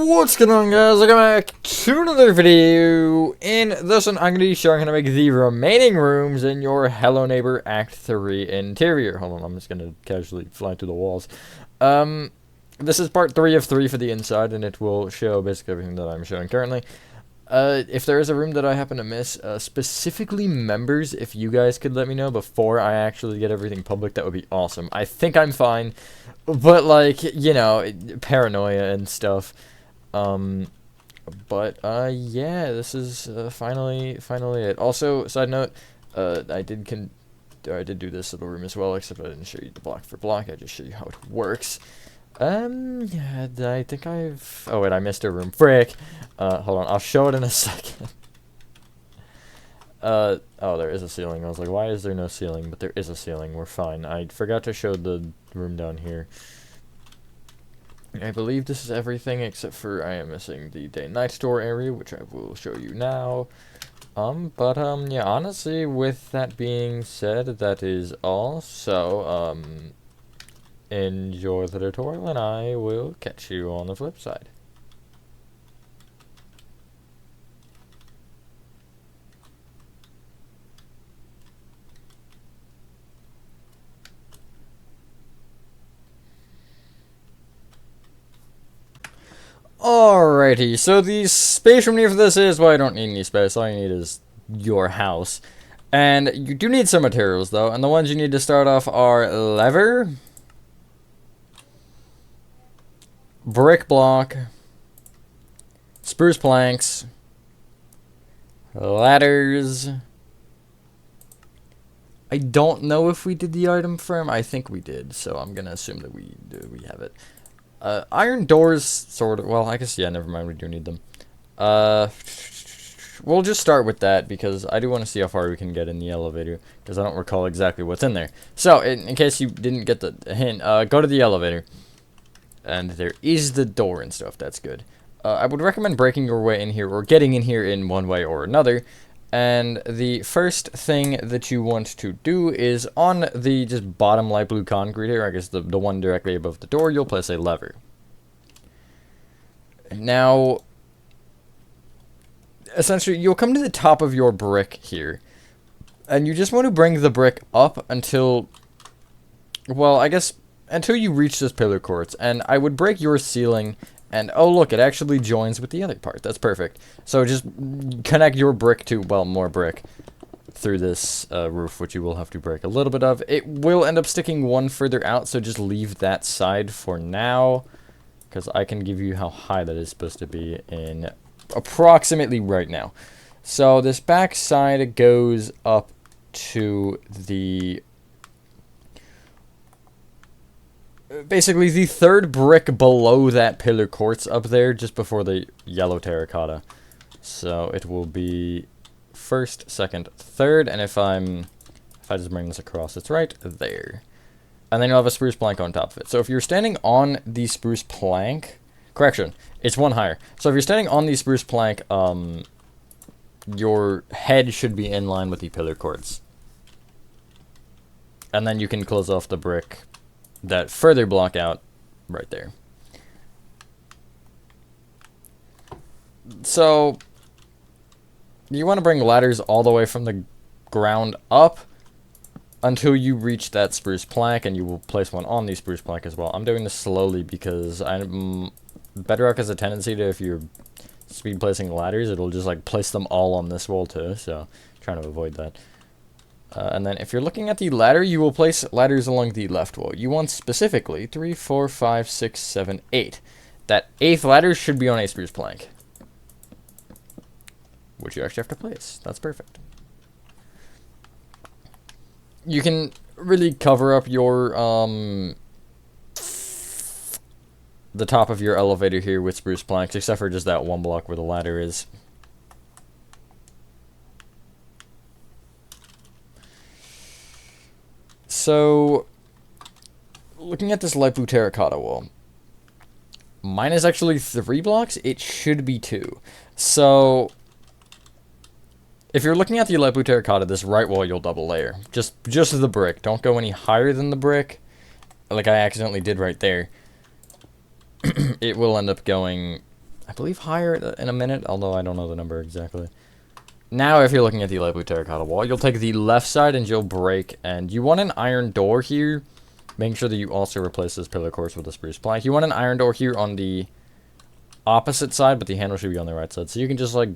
What's going on, guys? Welcome back to another video. In this one, I'm going to be showing how to make the remaining rooms in your Hello Neighbor Act 3 interior. Hold on, I'm just going to casually fly through the walls. This is part 3 of 3 for the inside, and it will show basically everything that I'm showing currently. If there is a room that I happen to miss, specifically members, if you guys could let me know before I actually get everything public, that would be awesome. I think I'm fine, but, like, you know, paranoia and stuff. Yeah, this is, finally it. Also, side note, I did do this little room as well, except I didn't show you the block for block, I just show you how it works. Yeah, I think oh wait, I missed a room. Frick! Hold on, I'll show it in a second. Oh, there is a ceiling. I was like, why is there no ceiling? But there is a ceiling, we're fine. I forgot to show the room down here. I believe this is everything except for I am missing the day-night store area, which I will show you now. Yeah, honestly, with that being said, that is all. So, enjoy the tutorial, and I will catch you on the flip side. Alrighty, so the space we need for this is, well, I don't need any space, all you need is your house. And you do need some materials, though, and the ones you need to start off are leather, brick block, spruce planks, ladders. I don't know if we did the item firm. I think we did, so I'm gonna assume that we have it. Iron doors, sort of. Well, I guess, yeah, never mind, we do need them. We'll just start with that, because I do want to see how far we can get in the elevator, because I don't recall exactly what's in there. So, in case you didn't get the hint, go to the elevator. And there is the door and stuff, that's good. I would recommend breaking your way in here, or getting in here in one way or another. And the first thing that you want to do is on the just bottom light blue concrete here, I guess the one directly above the door, you'll place a lever. Now, essentially, you'll come to the top of your brick here. And you just want to bring the brick up until, well, I guess, until you reach this pillar quartz. And I would break your ceiling. And, oh, look, it actually joins with the other part. That's perfect. So just connect your brick to, well, more brick through this roof, which you will have to break a little bit of. It will end up sticking one further out, so just leave that side for now, because I can give you how high that is supposed to be in approximately right now. So this back side goes up to the... basically the third brick below that pillar quartz up there, just before the yellow terracotta. So it will be first, second, third, and if I just bring this across, it's right there. And then you'll have a spruce plank on top of it. So if you're standing on the spruce plank, correction, it's one higher. So if you're standing on the spruce plank, your head should be in line with the pillar quartz. And then you can close off the brick that further block out right there. So you want to bring ladders all the way from the ground up until you reach that spruce plank, and you will place one on the spruce plank as well. I'm doing this slowly because Bedrock has a tendency to, if you're speed placing ladders, it'll just like place them all on this wall too, so I'm trying to avoid that. And then if you're looking at the ladder, you will place ladders along the left wall. You want specifically 3, 4, 5, 6, 7, 8. That 8th ladder should be on a spruce plank, which you actually have to place. That's perfect. You can really cover up your, the top of your elevator here with spruce planks, except for just that one block where the ladder is. So, looking at this light blue terracotta wall, mine is actually 3 blocks. It should be 2. So, if you're looking at the light blue terracotta, this right wall, you'll double layer. Just the brick. Don't go any higher than the brick, like I accidentally did right there. It will end up going I believe higher in a minute, although I don't know the number exactly. Now, if you're looking at the light blue terracotta wall, you'll take the left side and you'll break, and you want an iron door here. Making sure that you also replace this pillar quartz with a spruce plank. You want an iron door here on the opposite side, but the handle should be on the right side. So you can just, like,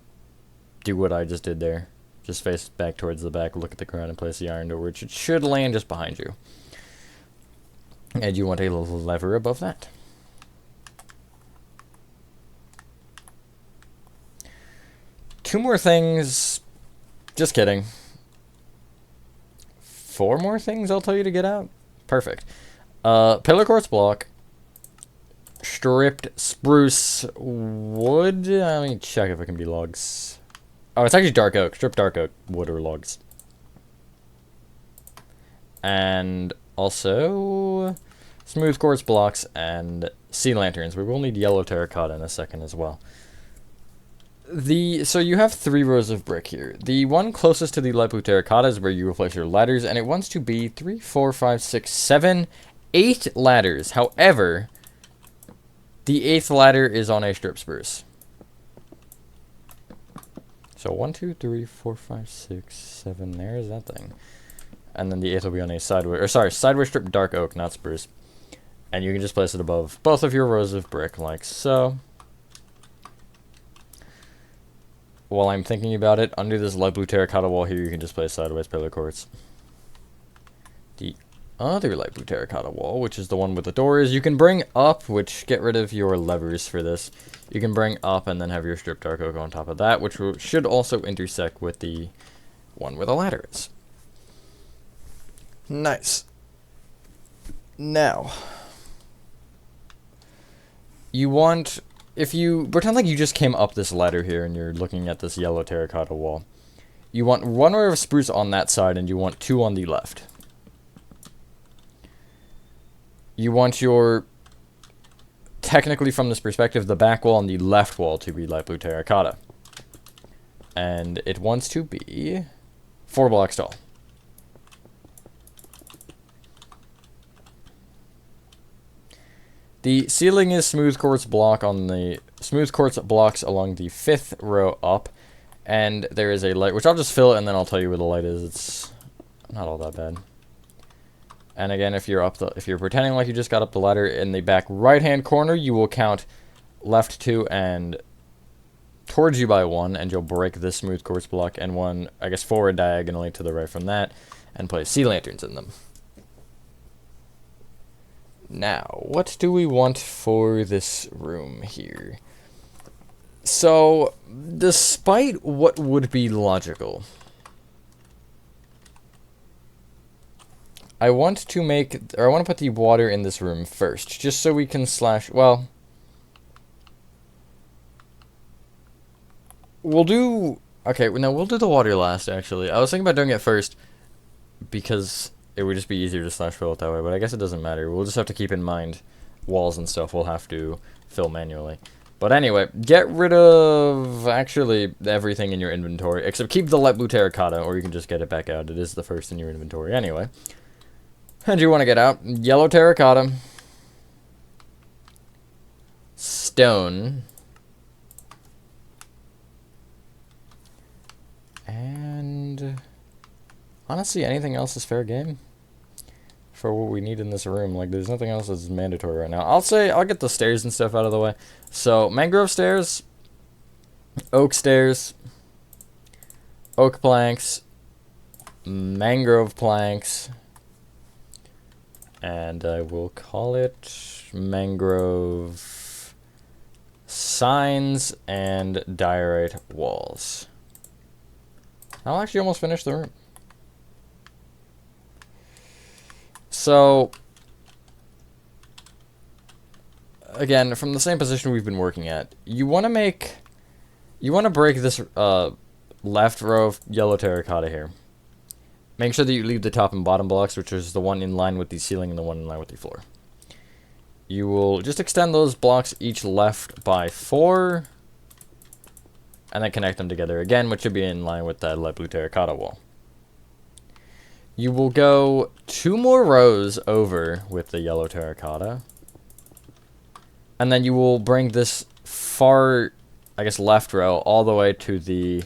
do what I just did there. Just face back towards the back, look at the ground, and place the iron door, which it should land just behind you. And you want a little lever above that. Two more things. Just kidding. Four more things I'll tell you to get out. Perfect. Pillar quartz block. Stripped spruce wood. Let me check if it can be logs. Oh, it's actually dark oak. Stripped dark oak wood or logs. And also smooth quartz blocks and sea lanterns. We will need yellow terracotta in a second as well. So you have 3 rows of brick here. The one closest to the light blue terracotta is where you replace your ladders, and it wants to be 3, 4, 5, 6, 7, 8 ladders. However, the 8th ladder is on a strip spruce. So 1, 2, 3, 4, 5, 6, 7. There's that thing. And then the 8th will be on a sideway strip dark oak, not spruce. And you can just place it above both of your rows of brick, like so. While I'm thinking about it, under this light blue terracotta wall here, you can just place sideways pillar quartz. The other light blue terracotta wall, which is the one with the doors, you can bring up, which get rid of your levers for this. You can bring up and then have your strip dark oak on top of that, which should also intersect with the one where the ladder is. Nice. Now, you want... If you pretend like you just came up this ladder here and you're looking at this yellow terracotta wall, you want 1 row of spruce on that side and you want 2 on the left. You want your, technically from this perspective, the back wall and the left wall to be light blue terracotta. And it wants to be 4 blocks tall. The ceiling is smooth quartz blocks along the 5th row up, and there is a light, which I'll just fill it and then I'll tell you where the light is. It's not all that bad. And again, if you're pretending like you just got up the ladder, in the back right-hand corner, you will count left 2 and towards you by 1, and you'll break this smooth quartz block and 1, I guess, forward diagonally to the right from that, and place sea lanterns in them. Now, what do we want for this room here? So, despite what would be logical, I want to put the water in this room first, just so we can we'll do the water last, actually. I was thinking about doing it first, because it would just be easier to fill it that way, but I guess it doesn't matter. We'll just have to keep in mind walls and stuff we'll have to fill manually. But anyway, get rid of actually everything in your inventory, except keep the light blue terracotta, or you can just get it back out. It is the first in your inventory anyway. And you want to get out yellow terracotta, stone, and honestly, anything else is fair game for what we need in this room. Like, there's nothing else that's mandatory right now. I'll get the stairs and stuff out of the way. So, mangrove stairs, oak planks, mangrove planks, and I will call it mangrove signs and diorite walls. I'll actually almost finish the room. So, again, from the same position we've been working at, you want to break this left row of yellow terracotta here. Make sure that you leave the top and bottom blocks, which is the one in line with the ceiling and the one in line with the floor. You will just extend those blocks each left by 4, and then connect them together again, which should be in line with that light blue terracotta wall. You will go 2 more rows over with the yellow terracotta, and then you will bring this far, I guess, left row all the way to the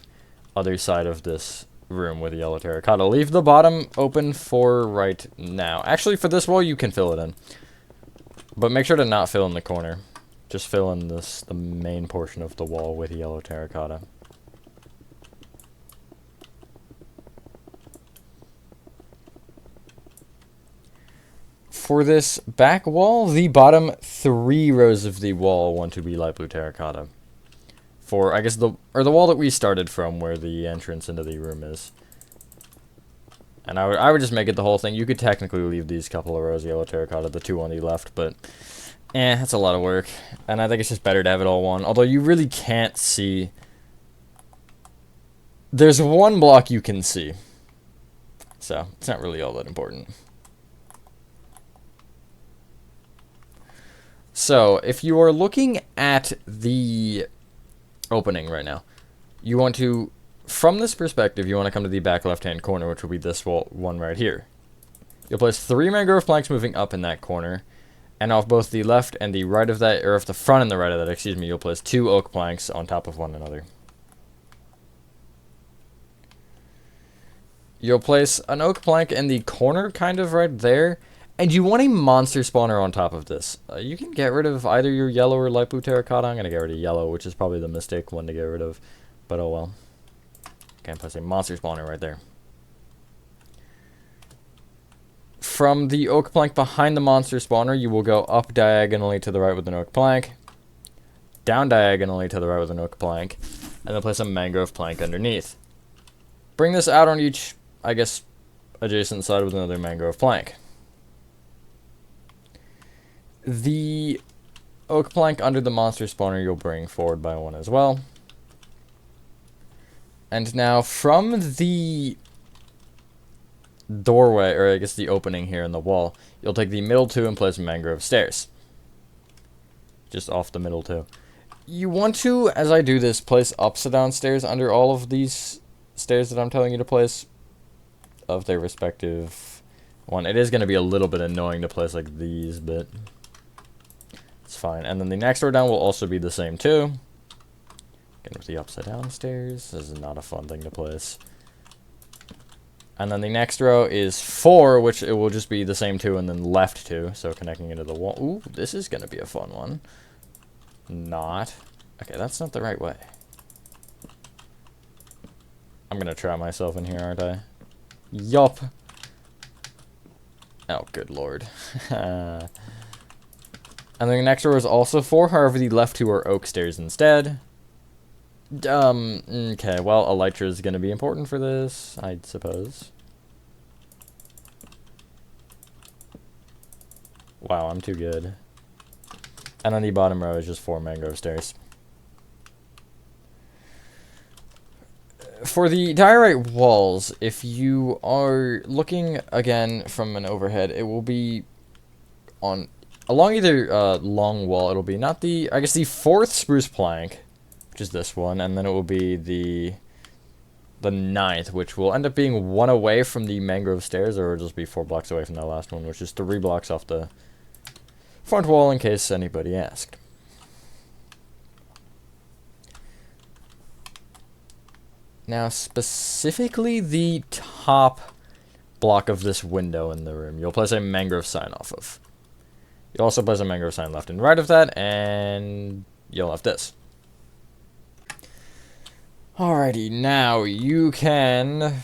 other side of this room with yellow terracotta. Leave the bottom open for right now. Actually, for this wall, you can fill it in. But make sure to not fill in the corner. Just fill in the main portion of the wall with yellow terracotta. For this back wall, the bottom 3 rows of the wall want to be light blue terracotta. For, I guess, the wall that we started from, where the entrance into the room is. And I would just make it the whole thing. You could technically leave these couple of rows yellow terracotta, the 2 on the left, but that's a lot of work. And I think it's just better to have it all one. Although you really can't see. There's one block you can see. So, it's not really all that important. So, if you are looking at the opening right now, you want to, from this perspective, you want to come to the back left-hand corner, which will be this one right here. You'll place 3 mangrove planks moving up in that corner, and off both the left and the right of that, or off the front and the right of that, excuse me, you'll place 2 oak planks on top of one another. You'll place an oak plank in the corner, kind of right there, and you want a monster spawner on top of this. You can get rid of either your yellow or light blue terracotta. I'm going to get rid of yellow, which is probably the mistake one to get rid of, but oh well. Okay, place a monster spawner right there. From the oak plank behind the monster spawner, you will go up diagonally to the right with an oak plank, down diagonally to the right with an oak plank, and then place a mangrove plank underneath. Bring this out on each, I guess, adjacent side with another mangrove plank. The oak plank under the monster spawner you'll bring forward by 1 as well. And now from the doorway, or I guess the opening here in the wall, you'll take the middle 2 and place mangrove stairs. Just off the middle 2. You want to, as I do this, place upside down stairs under all of these stairs that I'm telling you to place of their respective one. It is going to be a little bit annoying to place like these, but it's fine. And then the next row down will also be the same too. Again with the upside down stairs. This is not a fun thing to place. And then the next row is 4, which it will just be the same 2 and then left 2, so connecting into the wall. Ooh, this is going to be a fun one. Not. Okay, that's not the right way. I'm going to trap myself in here, aren't I? Yup. Oh, good lord. And then the next row is also 4, however the left 2 are oak stairs instead. Okay, well, elytra is going to be important for this, I suppose. Wow, I'm too good. And then the bottom row is just 4 mangrove stairs. For the diorite walls, if you are looking, again, from an overhead, it will be on along either long wall. It'll be not the, I guess, the 4th spruce plank, which is this one, and then it will be the 9th, which will end up being 1 away from the mangrove stairs, or it'll just be 4 blocks away from that last one, which is 3 blocks off the front wall, in case anybody asked. Now, specifically the top block of this window in the room, you'll place a mangrove sign off of. You'll also place a mangrove sign left and right of that, and you'll have this. Alrighty, now you can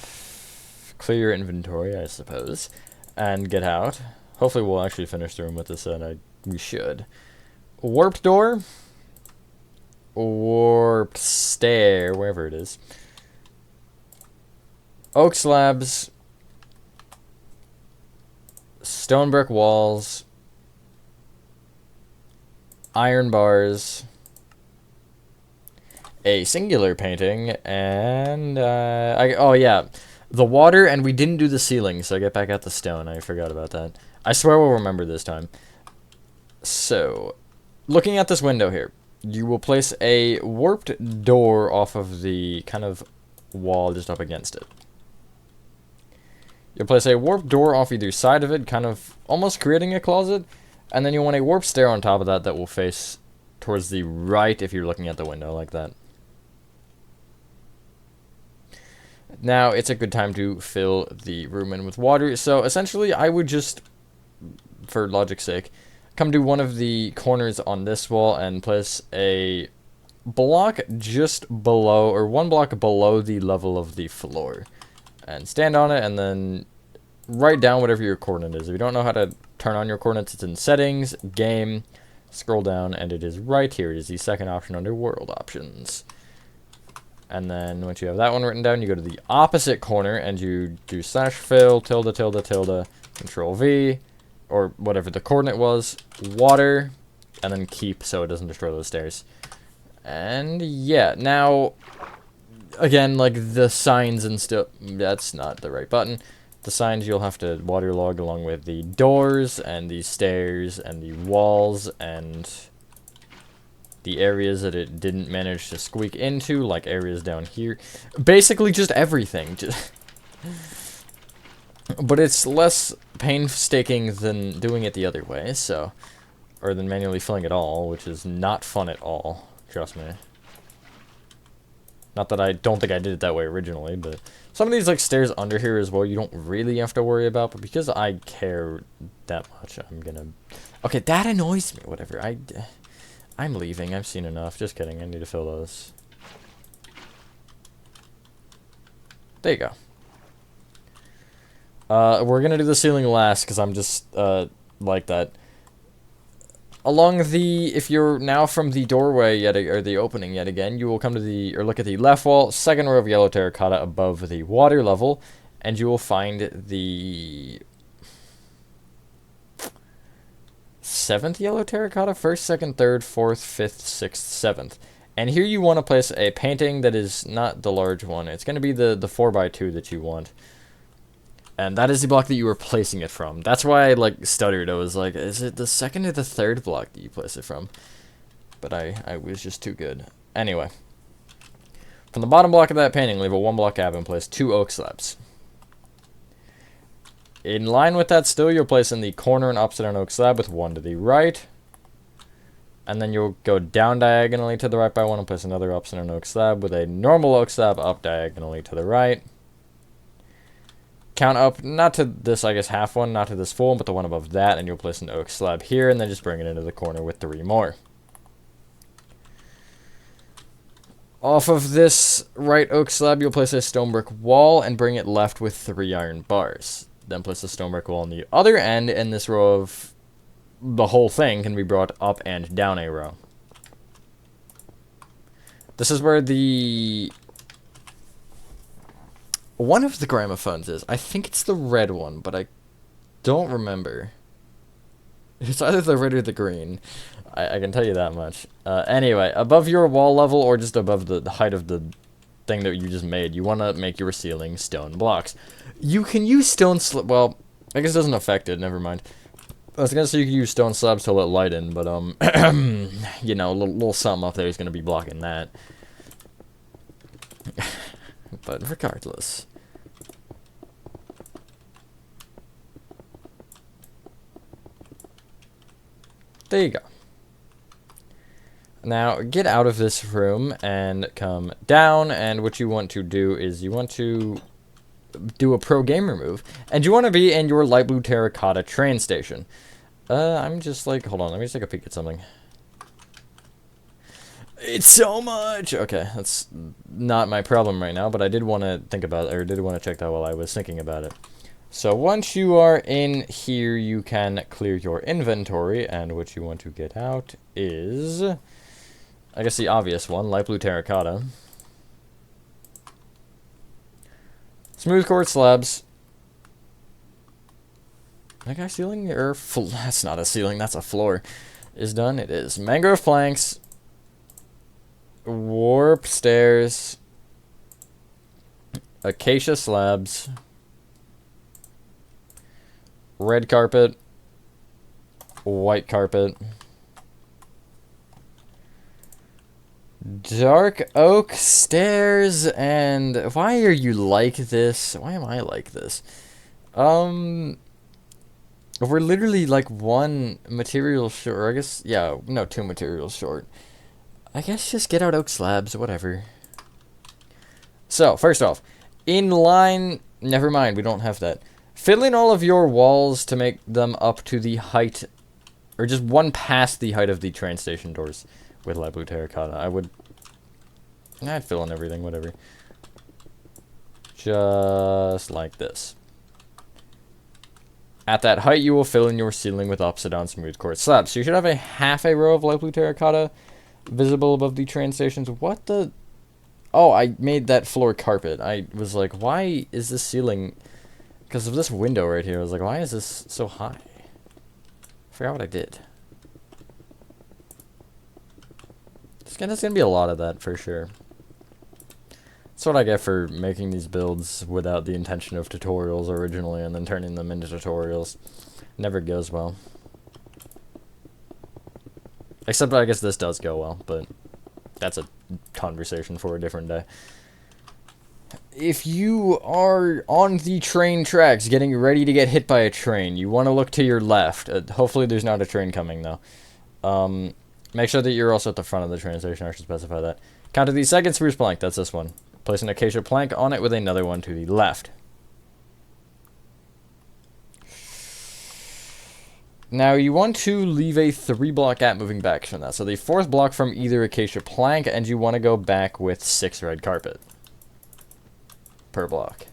clear your inventory, I suppose, and get out. Hopefully we'll actually finish the room with this, and we should. Warped door, warped stair, wherever it is. Oak slabs, stone brick walls, iron bars, a singular painting, and, oh yeah, the water, and we didn't do the ceiling, so I get back out the stone. I forgot about that. I swear we'll remember this time. So, looking at this window here, you will place a warped door off of the kind of wall just up against it. You'll place a warped door off either side of it, kind of almost creating a closet, and then you want a warped stair on top of that that will face towards the right if you're looking at the window like that. Now it's a good time to fill the room in with water. So essentially I would just, for logic's sake, come to one of the corners on this wall and place a block just below, or one block below the level of the floor. And stand on it and then write down whatever your coordinate is. If you don't know how to turn on your coordinates, it's in settings, game, scroll down, and it is right here. It is the second option under world options. And then once you have that one written down, you go to the opposite corner and you do /fill, tilde, tilde, tilde, control V, or whatever the coordinate was, water, and then keep so it doesn't destroy those stairs. And yeah, now, again, like the signs and stuff, that's not the right button. The signs you'll have to waterlog along with the doors and the stairs and the walls and the areas that it didn't manage to squeak into, like areas down here. Basically just everything. But it's less painstaking than doing it the other way, so, or than manually filling it all, which is not fun at all, trust me. Not that I don't think I did it that way originally, but some of these like stairs under here as well you don't really have to worry about, but because I care that much, I'm gonna... Okay, that annoys me, whatever. I'm leaving, I've seen enough. Just kidding, I need to fill those. There you go. We're gonna do the ceiling last, because I'm just, like that. Along the, if you're now from the doorway or the opening yet again, you will come to the, or look at the left wall, second row of yellow terracotta above the water level, and you will find the 7th yellow terracotta, 1st, 2nd, 3rd, 4th, 5th, 6th, 7th. And here you want to place a painting that is not the large one. It's going to be the 4x2 that you want. And that is the block that you were placing it from. That's why I like stuttered. I was like, is it the 2nd or the 3rd block that you place it from? But I was just too good. Anyway. From the bottom block of that painting, leave a 1 block gap and place 2 oak slabs. In line with that still, you'll place in the corner an upside down oak slab with 1 to the right. And then you'll go down diagonally to the right by 1 and place another upside down oak slab with a normal oak slab up diagonally to the right. Count up, not to this, I guess, half one, not to this full one, but the one above that, and you'll place an oak slab here, and then just bring it into the corner with 3 more. Off of this right oak slab, you'll place a stone brick wall and bring it left with 3 iron bars. Then place a stone brick wall on the other end, and this row of the whole thing can be brought up and down a row. This is where the... one of the gramophones is. I think it's the red one, but I don't remember. It's either the red or the green. I can tell you that much. Anyway, above your wall level, or just above the height of the thing that you just made, you want to make your ceiling stone blocks. You can use stone slab... well, I guess it doesn't affect it, never mind. I was gonna say you can use stone slabs to let light in, but, you know, a little something up there is gonna be blocking that. But regardless. There you go. Now, get out of this room and come down, and what you want to do is you want to do a pro gamer move, and you want to be in your light blue terracotta train station. I'm just like, hold on, let me just take a peek at something. It's so much! Okay, that's not my problem right now, but I did want to think about it, or did want to check that while I was thinking about it. So once you are in here, you can clear your inventory, and what you want to get out is, I guess the obvious one, light blue terracotta. Smooth quartz slabs. That guy ceiling, or that's not a ceiling, that's a floor. Is done, it is. Mangrove planks. Warp stairs. Acacia slabs. Red carpet. White carpet. Dark oak stairs, and why are you like this? Why am I like this? We're literally like one material short. Or I guess, yeah, no, two materials short. I guess just get out oak slabs, whatever. So, first off, in line, never mind, we don't have that. Fill in all of your walls to make them up to the height, or just one past the height of the train station doors with light blue terracotta. I'd fill in everything, whatever. Just like this. At that height, you will fill in your ceiling with upside down smooth quartz slabs. So you should have a half a row of light blue terracotta visible above the train stations. What the... Oh, I made that floor carpet. I was like, why is this ceiling... Because of this window right here, I was like, why is this so high? I forgot what I did. There's gonna be a lot of that for sure. That's what I get for making these builds without the intention of tutorials originally and then turning them into tutorials. Never goes well. Except I guess this does go well, but that's a conversation for a different day. If you are on the train tracks getting ready to get hit by a train, you want to look to your left. Hopefully there's not a train coming though. Make sure that you're also at the front of the train station. I should specify that. Count to the second spruce plank. That's this one. Place an acacia plank on it with another one to the left. Now you want to leave a 3-block gap moving back from that. So the 4th block from either acacia plank, and you want to go back with 6 red carpet per block.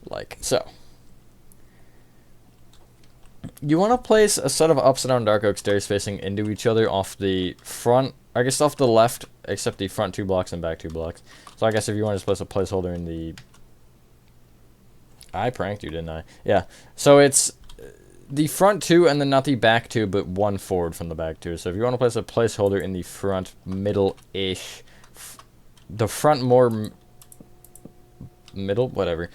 Like so. You want to place a set of upside down dark oak stairs facing into each other off the front, I guess off the left, except the front 2 blocks and back 2 blocks. So I guess if you want to place a placeholder in the... I pranked you, didn't I? Yeah. So it's the front 2 and then not the back 2, but 1 forward from the back 2. So if you want to place a placeholder in the front middle-ish, the front more middle, whatever.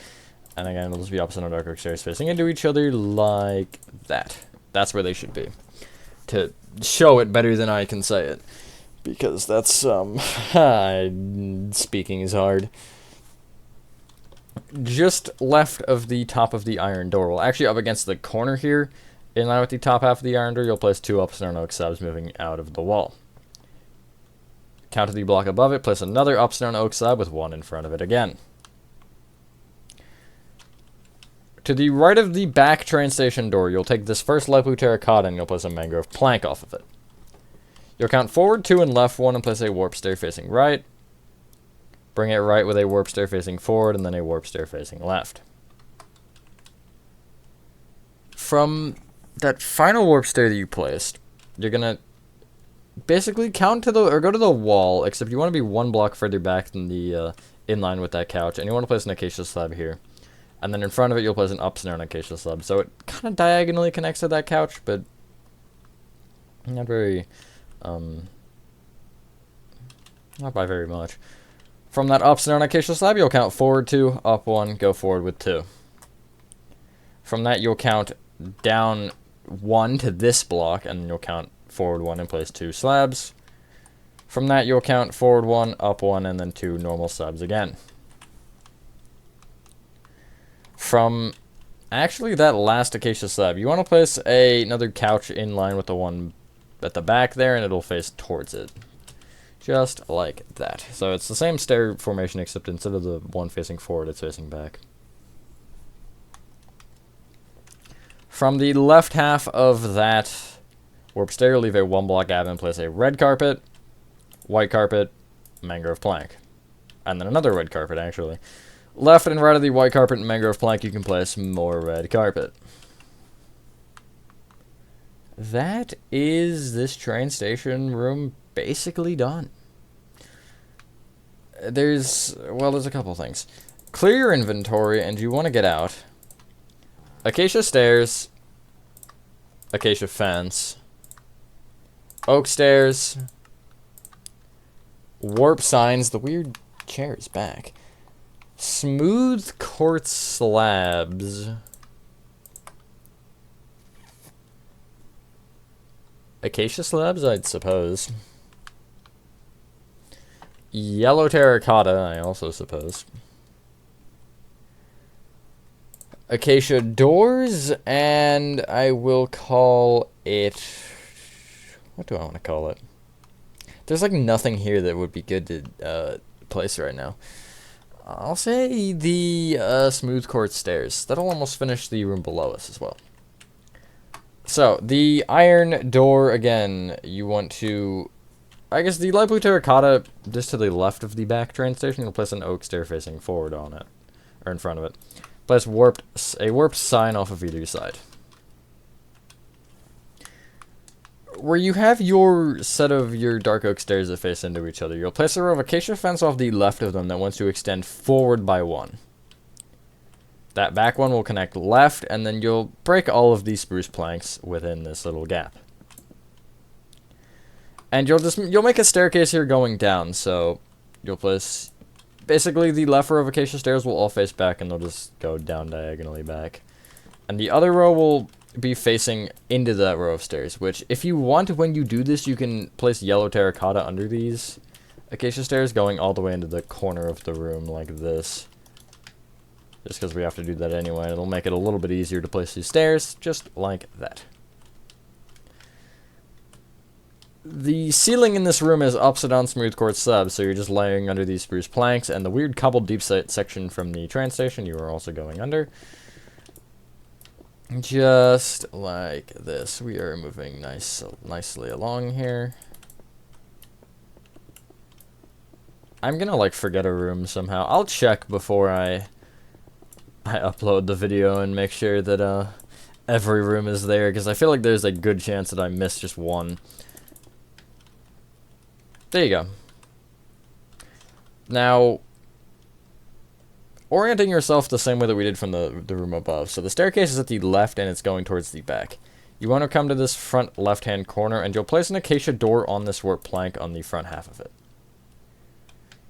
And again, it'll just be opposite on dark oak stairs facing into each other like that. That's where they should be. To show it better than I can say it. Because that's, speaking is hard. Just left of the top of the iron door. Well, actually up against the corner here, in line with the top half of the iron door, you'll place 2 upside down oak slabs moving out of the wall. Count to the block above it, place another upside down oak slab with 1 in front of it again. To the right of the back train station door, you'll take this first light blue terracotta and you'll place a mangrove plank off of it. You'll count forward 2 and left 1 and place a warp stair facing right. Bring it right with a warp stair facing forward and then a warp stair facing left. From that final warp stair that you placed, you're gonna basically count to the, or go to the wall, except you want to be 1 block further back than the, in line with that couch, and you want to place an acacia slab here. And then in front of it, you'll place an upside down acacia slab. So it kind of diagonally connects to that couch, but not very, not by very much. From that upside down acacia slab, you'll count forward 2, up 1, go forward with 2. From that, you'll count down 1 to this block, and you'll count forward 1 and place 2 slabs. From that, you'll count forward 1, up 1, and then 2 normal slabs again. From actually that last acacia slab, you want to place another couch in line with the one at the back there, and it'll face towards it. Just like that. So it's the same stair formation, except instead of the one facing forward, it's facing back. From the left half of that warp stair, leave a 1-block gap and place a red carpet, white carpet, mangrove plank. And then another red carpet, actually. Left and right of the white carpet and mangrove plank, you can place more red carpet. That is this train station room basically done. There's a couple things. Clear your inventory, and you want to get out. Acacia stairs. Acacia fence. Oak stairs. Warp signs. The weird chair is back. Smooth quartz slabs. Acacia slabs, I'd suppose. Yellow terracotta, I also suppose. acacia doors, and I will call it... What do I want to call it? There's like nothing here that would be good to place right now. I'll say the smooth quartz stairs. That'll almost finish the room below us as well. So, the iron door, again, you want to... I guess the light blue terracotta, just to the left of the back train station, you'll place an oak stair facing forward on it, or in front of it. Place a warped sign off of either side. Where you have your set of your dark oak stairs that face into each other, you'll place a row of acacia fence off the left of them that wants to extend forward by 1. That back one will connect left, and then you'll break all of these spruce planks within this little gap. And you'll make a staircase here going down, so you'll place... Basically, the left row of acacia stairs will all face back, and they'll just go down diagonally back. And the other row will be facing into that row of stairs, which, if you want, when you do this, you can place yellow terracotta under these acacia stairs, going all the way into the corner of the room like this. Just because we have to do that anyway, and it'll make it a little bit easier to place these stairs, just like that. The ceiling in this room is upside down smooth quartz slabs, so you're just laying under these spruce planks, and the weird cobbled deep section from the train station you are also going under. Just like this. We are moving nicely along here. I'm gonna like forget a room somehow. I'll check before I upload the video and make sure that every room is there, because I feel like there's a good chance that I missed just one. There you go. Now, orienting yourself the same way that we did from the room above. So the staircase is at the left and it's going towards the back. You want to come to this front left-hand corner, and you'll place an acacia door on this warp plank on the front half of it.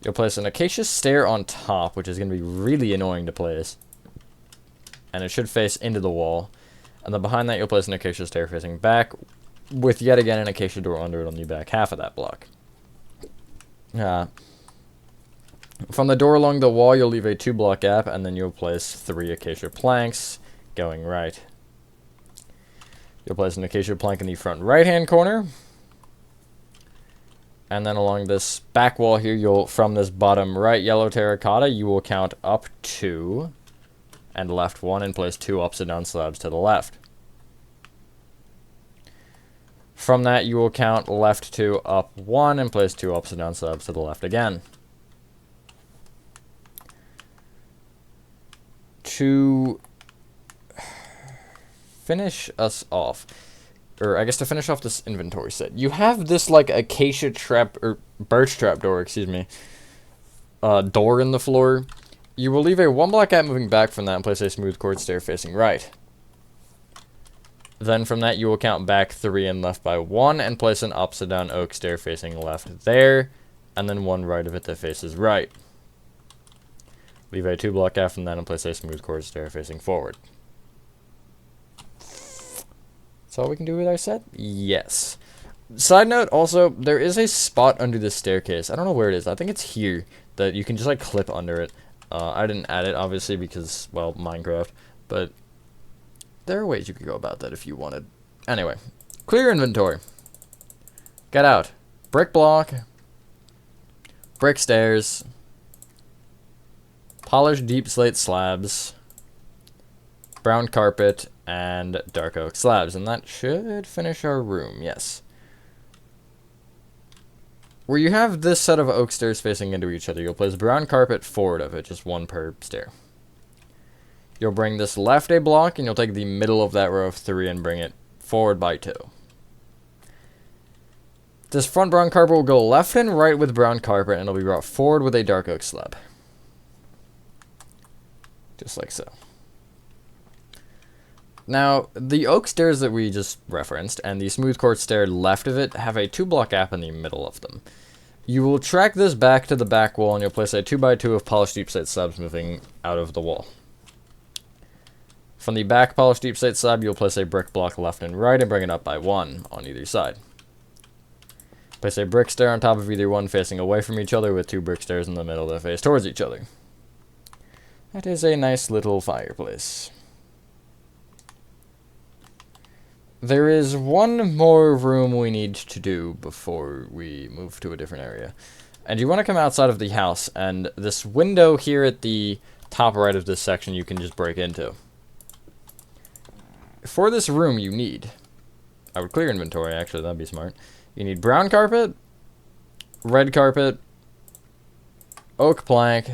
You'll place an acacia stair on top, which is going to be really annoying to place. And it should face into the wall. And then behind that, you'll place an acacia stair facing back, with yet again an acacia door under it on the back half of that block. From the door along the wall, you'll leave a 2-block gap, and then you'll place 3 acacia planks going right. You'll place an acacia plank in the front right-hand corner. And then along this back wall here, from this bottom right yellow terracotta, you will count up 2 and left 1 and place 2 upside down slabs to the left. From that, you will count left 2, up 1, and place 2 upside down slabs to the left again. To finish us off, or I guess to finish off this inventory set, you have this like acacia trap, or birch trap door, excuse me, door in the floor. You will leave a 1-block gap moving back from that and place a smooth quartz stair facing right. Then from that, you will count back 3 and left by 1 and place an upside down oak stair facing left there, and then 1 right of it that faces right. Leave a 2-block gap from that and place a smooth quartz stair facing forward. That's all we can do with our set? Yes. Side note, also, there is a spot under this staircase. I don't know where it is. I think it's here, that you can just like clip under it. I didn't add it, obviously, because, well, Minecraft, but there are ways you could go about that if you wanted. Anyway, clear inventory. Get out. Brick block. Brick stairs. Polished deep slate slabs. Brown carpet. And dark oak slabs. And that should finish our room, yes. Where you have this set of oak stairs facing into each other, you'll place brown carpet forward of it, just 1 per stair. You'll bring this left a block, and you'll take the middle of that row of 3 and bring it forward by 2. This front brown carpet will go left and right with brown carpet, and it'll be brought forward with a dark oak slab. Just like so. Now, the oak stairs that we just referenced, and the smooth quartz stair left of it, have a 2-block gap in the middle of them. You will track this back to the back wall, and you'll place a 2x2 of polished deep slate slabs moving out of the wall. From the back polished deep slate slab, you'll place a brick block left and right and bring it up by 1 on either side. Place a brick stair on top of either one facing away from each other with 2 brick stairs in the middle that face towards each other. That is a nice little fireplace. There is one more room we need to do before we move to a different area. And you want to come outside of the house, and this window here at the top right of this section you can just break into. For this room you need, I would clear inventory actually, that'd be smart. You need brown carpet, red carpet, oak plank,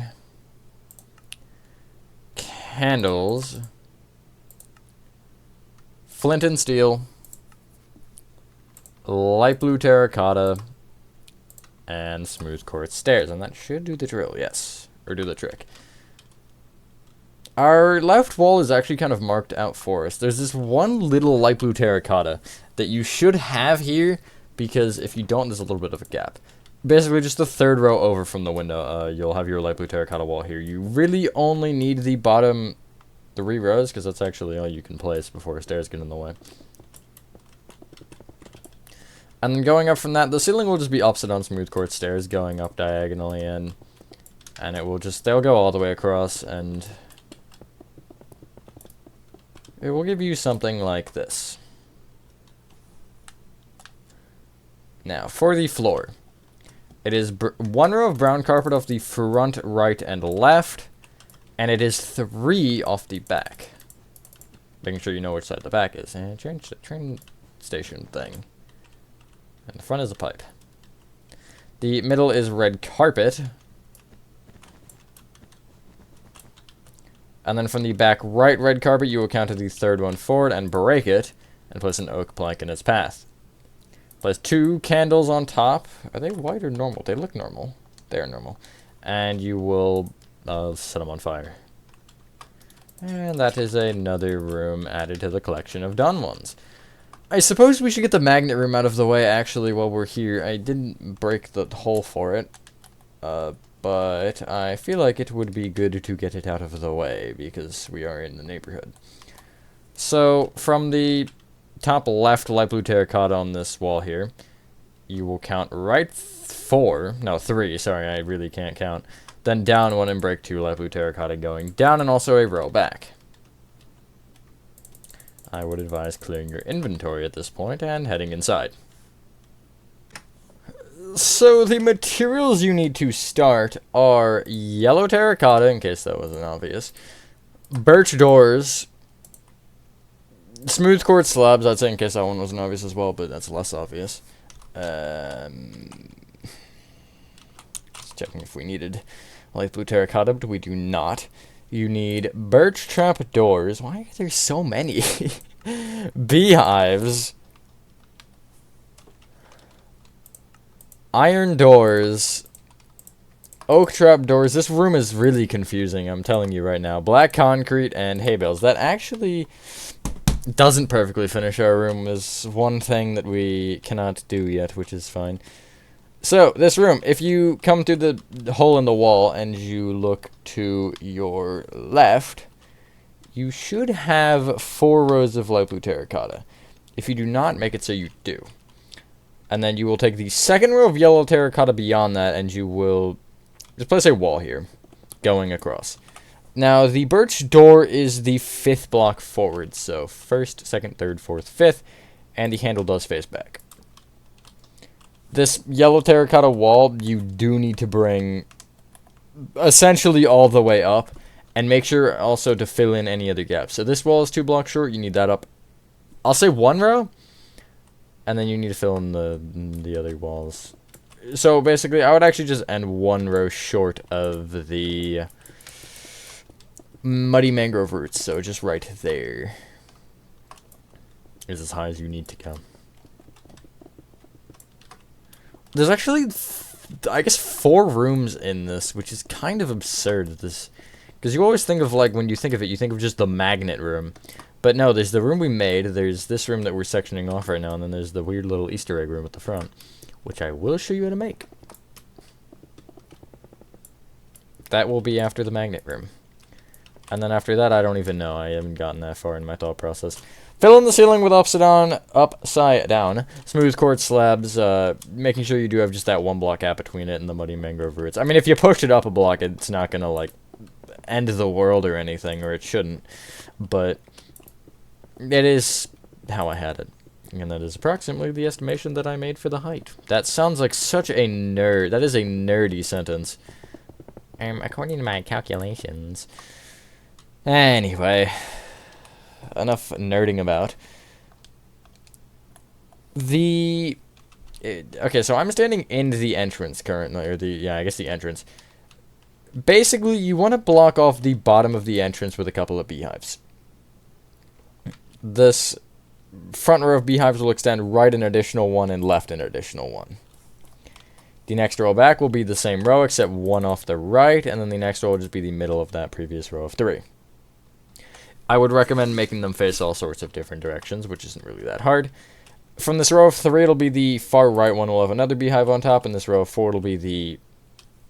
candles, flint and steel, light blue terracotta, and smooth quartz stairs. And that should do the drill, yes. Or do the trick. Our left wall is actually kind of marked out for us. There's this one little light blue terracotta that you should have here, because if you don't, there's a little bit of a gap. Basically, just the third row over from the window, you'll have your light blue terracotta wall here. You really only need the bottom 3 rows, because that's actually all you can place before stairs get in the way. And then going up from that, the ceiling will just be upside down smooth quartz stairs going up diagonally in. And it will just, they'll go all the way across, and it will give you something like this. Now, for the floor. It is 1 row of brown carpet off the front, right, and left. And it is 3 off the back. Making sure you know which side the back is. And change the train station thing. And the front is a pipe. The middle is red carpet. And then from the back right red carpet, you will count to the 3rd one forward and break it. And place an oak plank in its path. Place 2 candles on top. Are they white or normal? They look normal. They are normal. And you will set them on fire. And that is another room added to the collection of done ones. I suppose we should get the magnet room out of the way, actually, while we're here. I didn't break the hole for it, but I feel like it would be good to get it out of the way, because we are in the neighborhood. So, from the top left light blue terracotta on this wall here, you will count right 3, sorry, I really can't count. Then down 1 and break 2 light blue terracotta going down, and also a row back. I would advise clearing your inventory at this point and heading inside. So the materials you need to start are yellow terracotta, in case that wasn't obvious, birch doors, smooth quartz slabs, I'd say in case that one wasn't obvious as well, but that's less obvious. Just checking if we needed light blue terracotta, but we do not. You need birch trap doors. Why are there so many? Beehives. Iron doors. Oak trap doors. This room is really confusing, I'm telling you right now. Black concrete and hay bales. That actually doesn't perfectly finish our room. There's one thing that we cannot do yet, which is fine. So, this room, if you come through the hole in the wall and you look to your left, you should have 4 rows of light blue terracotta. If you do not, make it so you do. And then you will take the 2nd row of yellow terracotta beyond that, and you will just place a wall here, going across. Now, the birch door is the 5th block forward, so 1st, 2nd, 3rd, 4th, 5th, and the handle does face back. This yellow terracotta wall, you do need to bring essentially all the way up, and make sure also to fill in any other gaps. So this wall is 2 blocks short, you need that up, I'll say 1 row, and then you need to fill in the other walls. So basically, I would actually just end 1 row short of the muddy mangrove roots, so just right there is as high as you need to go. There's actually, I guess, 4 rooms in this, which is kind of absurd. Because you always think of, like, when you think of it, you think of just the magnet room. But no, there's the room we made, there's this room that we're sectioning off right now, and then there's the weird little Easter egg room at the front, which I will show you how to make. That will be after the magnet room. And then after that, I don't even know. I haven't gotten that far in my thought process. Fill in the ceiling with upside down smooth quartz slabs, making sure you do have just that 1 block gap between it and the muddy mangrove roots. I mean, if you push it up a block, it's not going to, like, end the world or anything, or it shouldn't. But it is how I had it. And that is approximately the estimation that I made for the height. That sounds like such a nerd. That is a nerdy sentence. According to my calculations. Anyway, enough nerding about. Okay, so I'm standing in the entrance currently, or I guess the entrance. Basically, you want to block off the bottom of the entrance with a couple of beehives. This front row of beehives will extend right an additional one and left an additional one. The next row back will be the same row, except one off the right, and then the next row will just be the middle of that previous row of 3. I would recommend making them face all sorts of different directions, which isn't really that hard. From this row of 3, it'll be the far right one will have another beehive on top, and this row of 4 will be the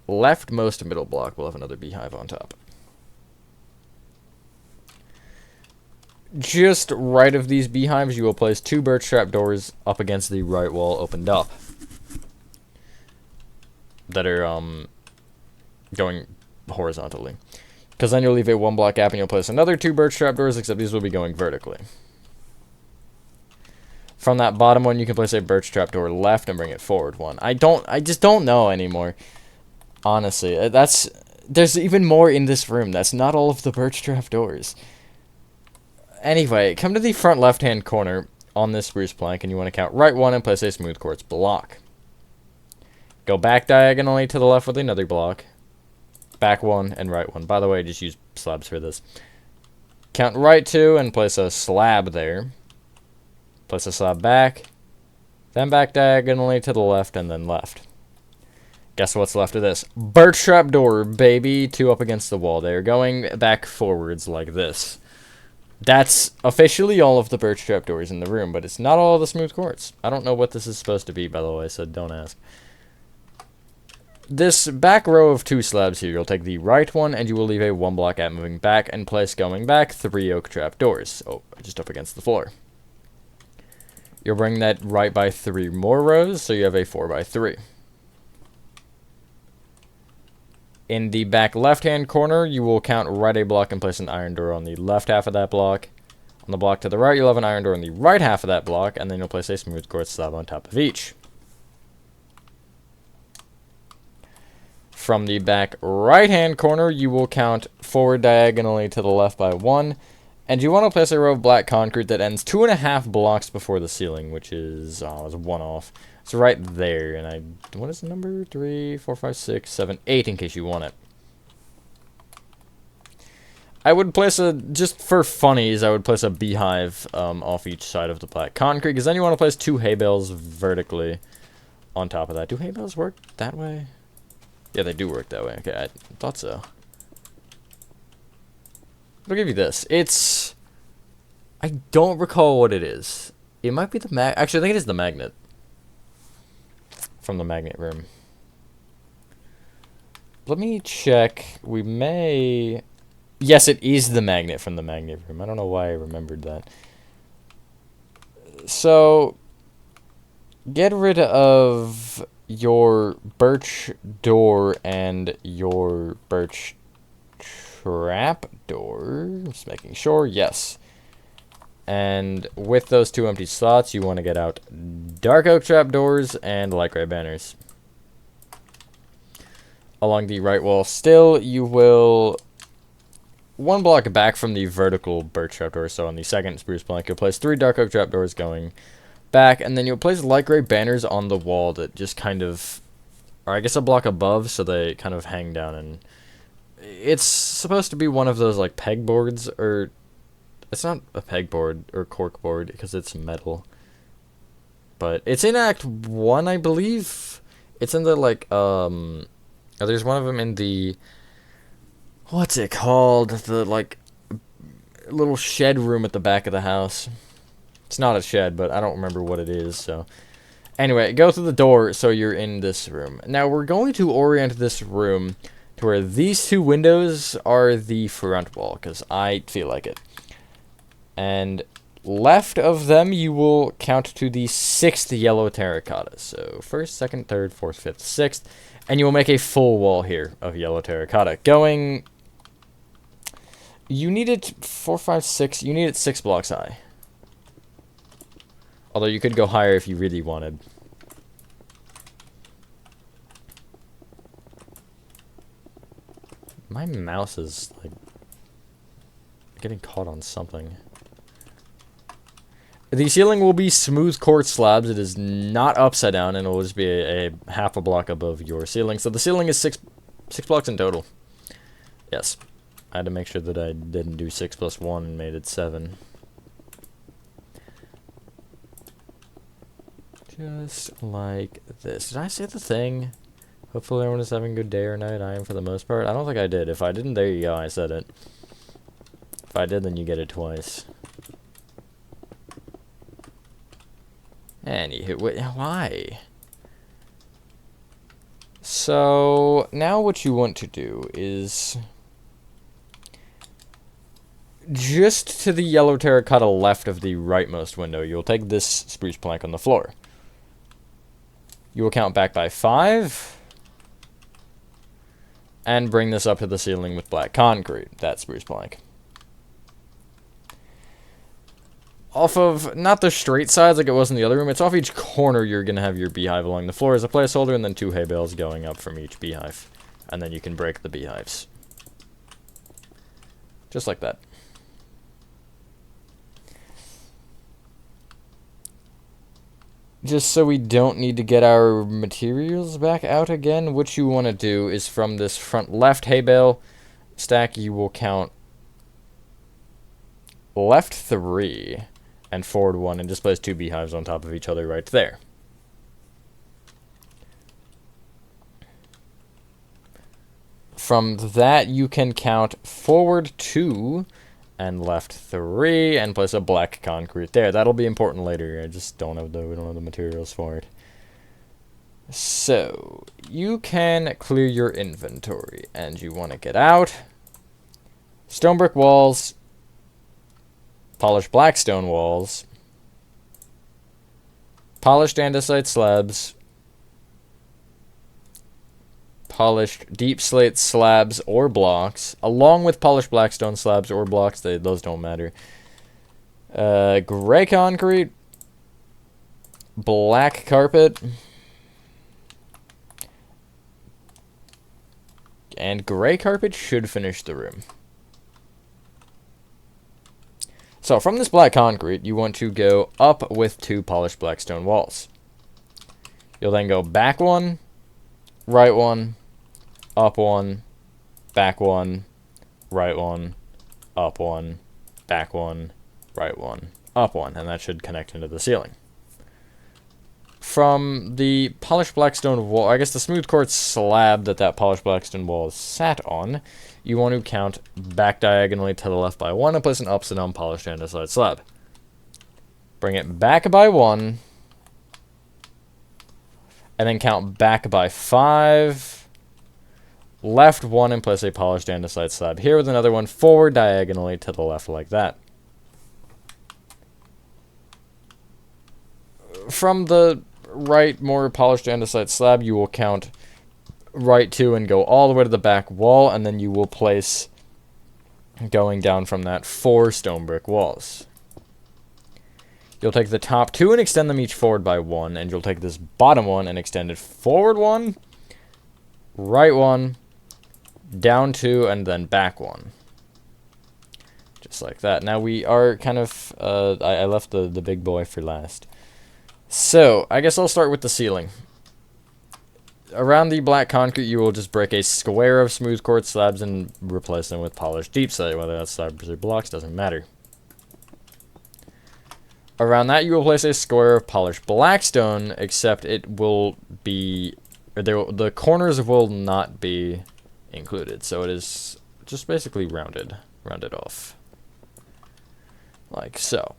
leftmost middle block will have another beehive on top. Just right of these beehives, you will place 2 birch trap doors up against the right wall opened up. That are going horizontally. Because then you'll leave a 1 block gap and you'll place another 2 birch trap doors, except these will be going vertically. From that bottom one, you can place a birch trap door left and bring it forward 1. I just don't know anymore. Honestly, there's even more in this room. That's not all of the birch trap doors. Anyway, come to the front left-hand corner on this spruce plank, and you want to count right 1 and place a smooth quartz block. Go back diagonally to the left with another block. Back 1 and right 1. By the way, just use slabs for this. Count right 2 and place a slab there. Place a slab back. Then back diagonally to the left and then left. Guess what's left of this? Birch trap door, baby. 2 up against the wall. They're going back forwards like this. That's officially all of the birch trap doors in the room, but it's not all of the smooth quartz. I don't know what this is supposed to be, by the way, so don't ask. This back row of 2 slabs here, you'll take the right one, and you will leave a 1 block gap moving back, and place going back 3 oak trap doors. Oh, just up against the floor. You'll bring that right by 3 more rows, so you have a 4 by 3. In the back left-hand corner, you will count right a block and place an iron door on the left half of that block. On the block to the right, you'll have an iron door on the right half of that block, and then you'll place a smooth quartz slab on top of each. From the back right-hand corner, you will count forward diagonally to the left by 1, and you want to place a row of black concrete that ends 2.5 blocks before the ceiling, which is, it's 1 off. It's right there, and what is the number? 3, 4, 5, 6, 7, 8 in case you want it. I would place just for funnies, I would place a beehive off each side of the black concrete, because then you want to place 2 hay bales vertically on top of that. Do hay bales work that way? Yeah, they do work that way. Okay, I thought so. I'll give you this. I don't recall what it is. It might be the actually, I think it is the magnet. From the magnet room. Let me check. We may... Yes, it is the magnet from the magnet room. I don't know why I remembered that. So, get rid of your birch door and your birch trap door. Just making sure. Yes. And with those 2 empty slots, you want to get out dark oak trap doors and light gray banners. Along the right wall still, you will 1 block back from the vertical birch trap door. So on the second spruce plank, you'll place 3 dark oak trap doors going back, and then you'll place light gray banners on the wall that just kind of, or I guess a block above, so they kind of hang down. And it's supposed to be one of those like pegboards, or it's not a pegboard or corkboard because it's metal. But it's in Act 1, I believe. It's in the, like, there's one of them in the, what's it called? The, like, little shed room at the back of the house. It's not a shed, but I don't remember what it is, so. Anyway, go through the door so you're in this room. Now, we're going to orient this room to where these 2 windows are the front wall, because I feel like it. And left of them, you will count to the 6th yellow terracotta. So 1st, 2nd, 3rd, 4th, 5th, 6th. And you will make a full wall here of yellow terracotta. Going... You need it 4, 5, 6. You need it 6 blocks high. Although you could go higher if you really wanted. My mouse is, like, getting caught on something. The ceiling will be smooth quartz slabs. It is not upside down, and it will just be a half a block above your ceiling. So the ceiling is six blocks in total. Yes. I had to make sure that I didn't do 6 plus 1 and made it 7. Just like this. Did I say the thing? Hopefully everyone is having a good day or night. I am for the most part. I don't think I did. If I didn't, there you go. I said it. If I did, then you get it twice. Anywho, wait, why? So, now what you want to do is... just to the yellow terracotta left of the rightmost window, you'll take this spruce plank on the floor. You will count back by 5. And bring this up to the ceiling with black concrete, that spruce plank. Off of, not the straight sides like it was in the other room, it's off each corner you're going to have your beehive along the floor as a placeholder, and then 2 hay bales going up from each beehive. And then you can break the beehives. Just like that. Just so we don't need to get our materials back out again, what you want to do is from this front left hay bale stack, you will count left 3 and forward 1, and just place 2 beehives on top of each other right there. From that, you can count forward 2 and left 3 and place a black concrete there. That'll be important later. I just don't have we don't have the materials for it. So you can clear your inventory, and you want to get out stone brick walls, polished black stone walls, polished andesite slabs, polished deep slate slabs or blocks, along with polished blackstone slabs or blocks. Those don't matter. Gray concrete, black carpet, and gray carpet should finish the room. So from this black concrete, you want to go up with 2 polished blackstone walls. You'll then go back 1, right 1, up 1, back 1, right 1, up 1, back 1, right 1, up 1, and that should connect into the ceiling. From the polished blackstone wall, I guess the smooth quartz slab that polished blackstone wall is sat on, you want to count back diagonally to the left by 1 and place an upside down polished andesite slab. Bring it back by 1, and then count back by 5, left 1 and place a polished andesite slab here with another one forward diagonally to the left like that. From the right, more polished andesite slab, you will count right 2 and go all the way to the back wall, and then you will place, going down from that, 4 stone brick walls. You'll take the top 2 and extend them each forward by 1, and you'll take this bottom one and extend it forward 1, right 1, down 2, and then back 1. Just like that. Now we are kind of, I left the big boy for last. So, I guess I'll start with the ceiling. Around the black concrete, you will just break a square of smooth quartz slabs and replace them with polished deep slate. Whether that's slabs or blocks doesn't matter. Around that, you will place a square of polished blackstone, except it will be, the corners will not be included. So it is just basically rounded off, like so.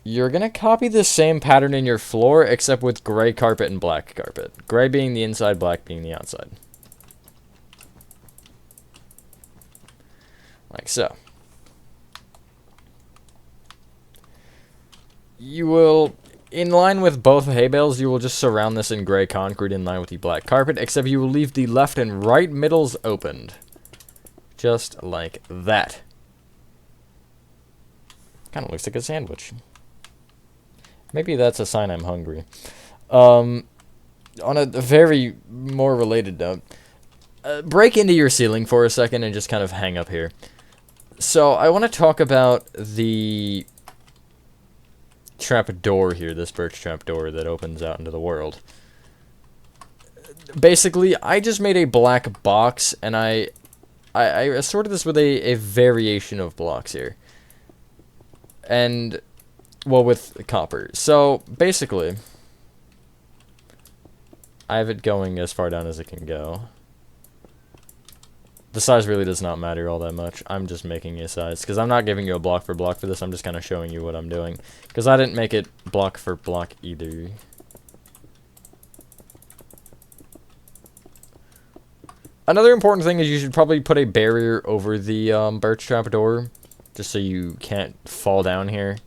You're going to copy the same pattern in your floor, except with gray carpet and black carpet. Gray being the inside, black being the outside. Like so. You will, in line with both hay bales, you will just surround this in gray concrete in line with the black carpet, except you will leave the left and right middles opened. Just like that. Kind of looks like a sandwich. Maybe that's a sign I'm hungry. On a very more related note, break into your ceiling for a second and just kind of hang up here. So I want to talk about the trap door here, this birch trap door that opens out into the world. Basically, I just made a black box, and I assorted this with a variation of blocks here. And, well, with copper. So, basically, I have it going as far down as it can go. The size really does not matter all that much. I'm just making a size, because I'm not giving you a block for this. I'm just kind of showing you what I'm doing. Because I didn't make it block for block either. Another important thing is you should probably put a barrier over the birch trap door, just so you can't fall down here,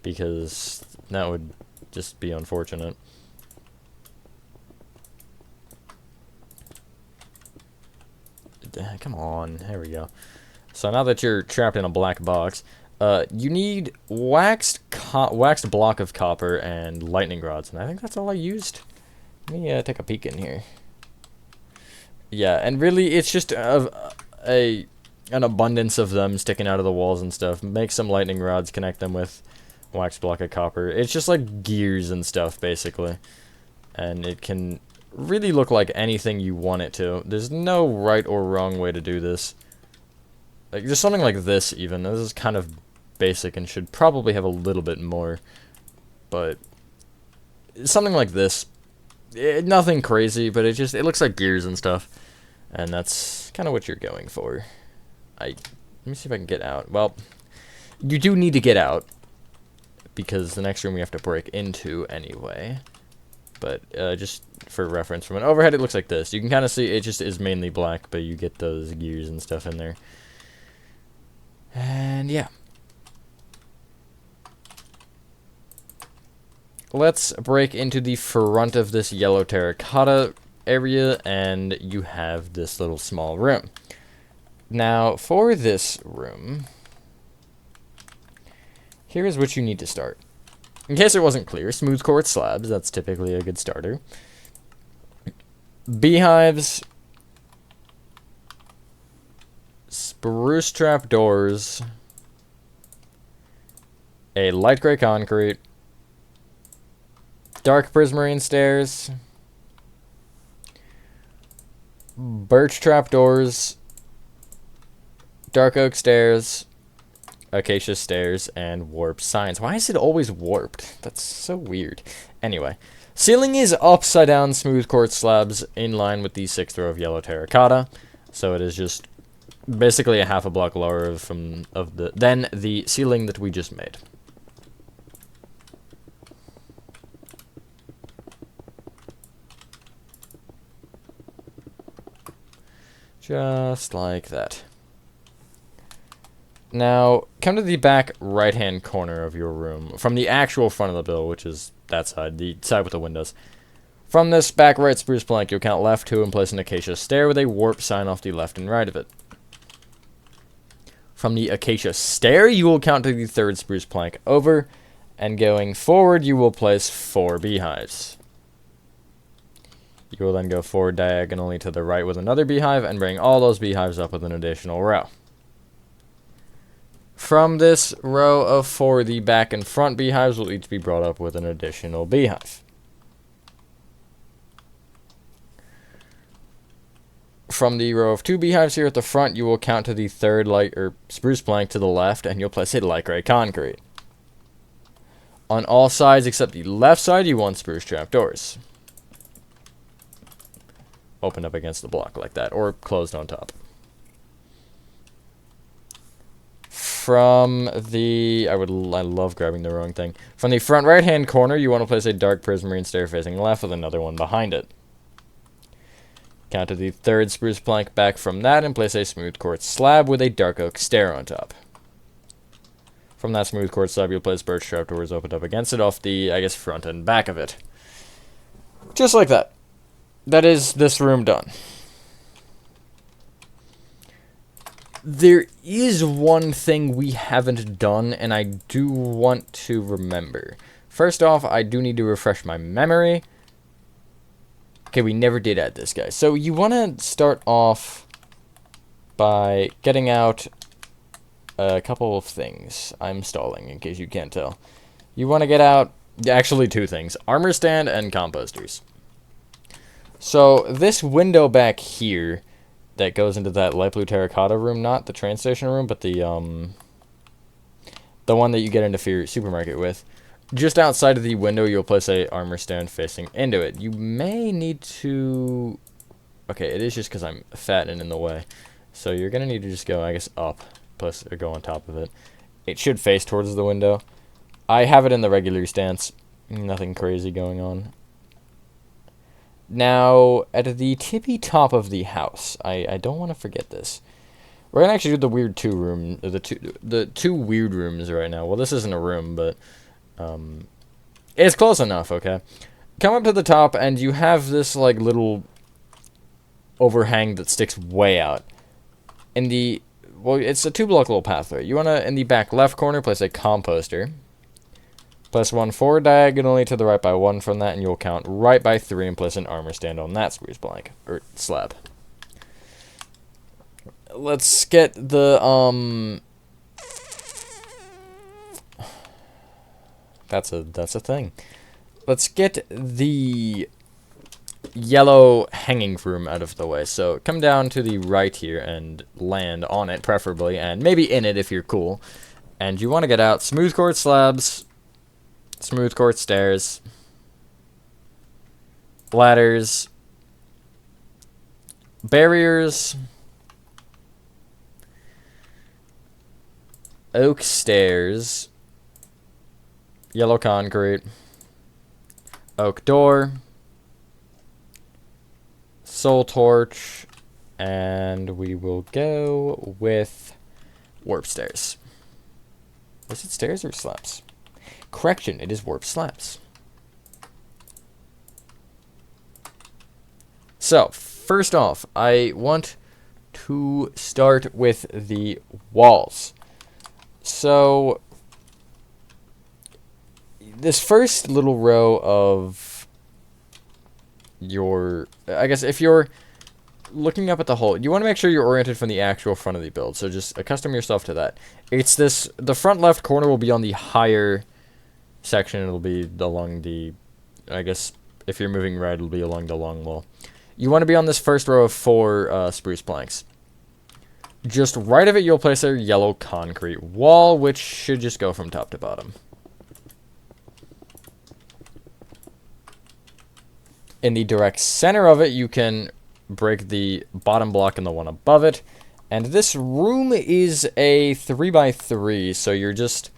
because that would just be unfortunate. Come on, there we go. So now that you're trapped in a black box, you need waxed block of copper and lightning rods, and I think that's all I used. Let me take a peek in here. Yeah, and really, it's just an abundance of them sticking out of the walls and stuff. Make some lightning rods, connect them with wax block of copper. It's just like gears and stuff, basically. And it can really look like anything you want it to. There's no right or wrong way to do this. Like, just something like this, even. This is kind of basic and should probably have a little bit more. But something like this. Nothing crazy, but it looks like gears and stuff. And that's kind of what you're going for. Let me see if I can get out. Well, you do need to get out, because the next room we have to break into anyway. But just for reference, from an overhead it looks like this. You can kind of see it just is mainly black, but you get those gears and stuff in there. And yeah. Let's break into the front of this yellow terracotta area, and you have this little small room. Now, for this room, here is what you need to start. In case it wasn't clear, smooth quartz slabs, that's typically a good starter. Beehives, spruce trap doors, a light gray concrete, dark prismarine stairs, birch trap doors, dark oak stairs, acacia stairs, and warped signs. Why is it always warped? That's so weird. Anyway, ceiling is upside down smooth quartz slabs in line with the 6th row of yellow terracotta. So it is just basically a half a block lower than the ceiling that we just made. Just like that. Now, come to the back right-hand corner of your room, from the actual front of the build, which is that side, the side with the windows. From this back right spruce plank, you'll count left 2 and place an acacia stair with a warp sign off the left and right of it. From the acacia stair, you will count to the 3rd spruce plank over, and going forward, you will place 4 beehives. You will then go forward diagonally to the right with another beehive and bring all those beehives up with an additional row. From this row of 4, the back and front beehives will each be brought up with an additional beehive. From the row of 2 beehives here at the front, you will count to the 3rd spruce plank to the left, and you'll place a light gray concrete. On all sides except the left side, you want spruce trapdoors. Opened up against the block like that, or closed on top. From the... I love grabbing the wrong thing. From the front right-hand corner, you want to place a dark prismarine stair facing left with another one behind it. Count to the 3rd spruce plank back from that and place a smooth quartz slab with a dark oak stair on top. From that smooth quartz slab, you'll place birch trapdoors opened up against it off the, front and back of it. Just like that. That is this room done. There is one thing we haven't done, and I do want to remember. First off, I do need to refresh my memory. Okay, we never did add this guy. So you want to start off by getting out a couple of things. I'm stalling, in case you can't tell. You want to get out, actually, 2 things. Armor stand and composters. So this window back here that goes into that light blue terracotta room, not the train station room, but the one that you get into your supermarket with. Just outside of the window, you'll place a armor stand facing into it. You may need to... Okay, it is just because I'm fat and in the way. So you're going to need to just go, I guess, up, plus or go on top of it. It should face towards the window. I have it in the regular stance. Nothing crazy going on. Now, at the tippy top of the house, I don't want to forget this. We're going to actually do the weird 2 room, the two weird rooms right now. Well, this isn't a room, but it's close enough, okay? Come up to the top, and you have this, like, little overhang that sticks way out. In the, well, it's a 2-block little pathway. You want to, in the back left corner, place a composter. Place 1 forward diagonally to the right by 1 from that, and you'll count right by 3 and place an armor stand on that spruce plank, or slab. Let's get the, That's a thing. Let's get the yellow hanging room out of the way. So come down to the right here and land on it, preferably, and maybe in it if you're cool. And you want to get out smooth quartz slabs, smooth quartz stairs, ladders, barriers, oak stairs, yellow concrete, oak door, soul torch, and we will go with warp stairs. Is it stairs or slabs? Correction, it is warp slabs. So, first off, I want to start with the walls. So, this first little row of your, I guess if you're looking up at the whole, you want to make sure you're oriented from the actual front of the build, so just accustom yourself to that. It's this, the front left corner will be on the higher section, it'll be along the, I guess, if you're moving right, it'll be along the long wall. You want to be on this first row of 4 spruce planks. Just right of it, you'll place a yellow concrete wall, which should just go from top to bottom. In the direct center of it, you can break the bottom block and the one above it. And this room is a 3x3, so you're just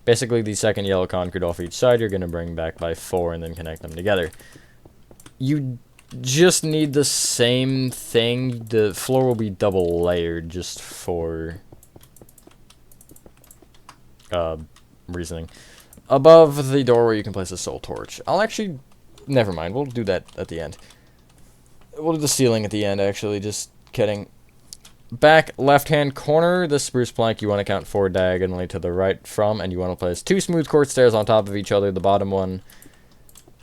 basically the second yellow concrete off each side. You're going to bring back by 4 and then connect them together. You just need the same thing. The floor will be double layered just for reasoning. Above the doorway, you can place a soul torch. I'll actually... Never mind, we'll do that at the end. We'll do the ceiling at the end, actually, just kidding. Back left-hand corner, the spruce plank, you want to count 4 diagonally to the right from, and you want to place 2 smooth quartz stairs on top of each other. The bottom one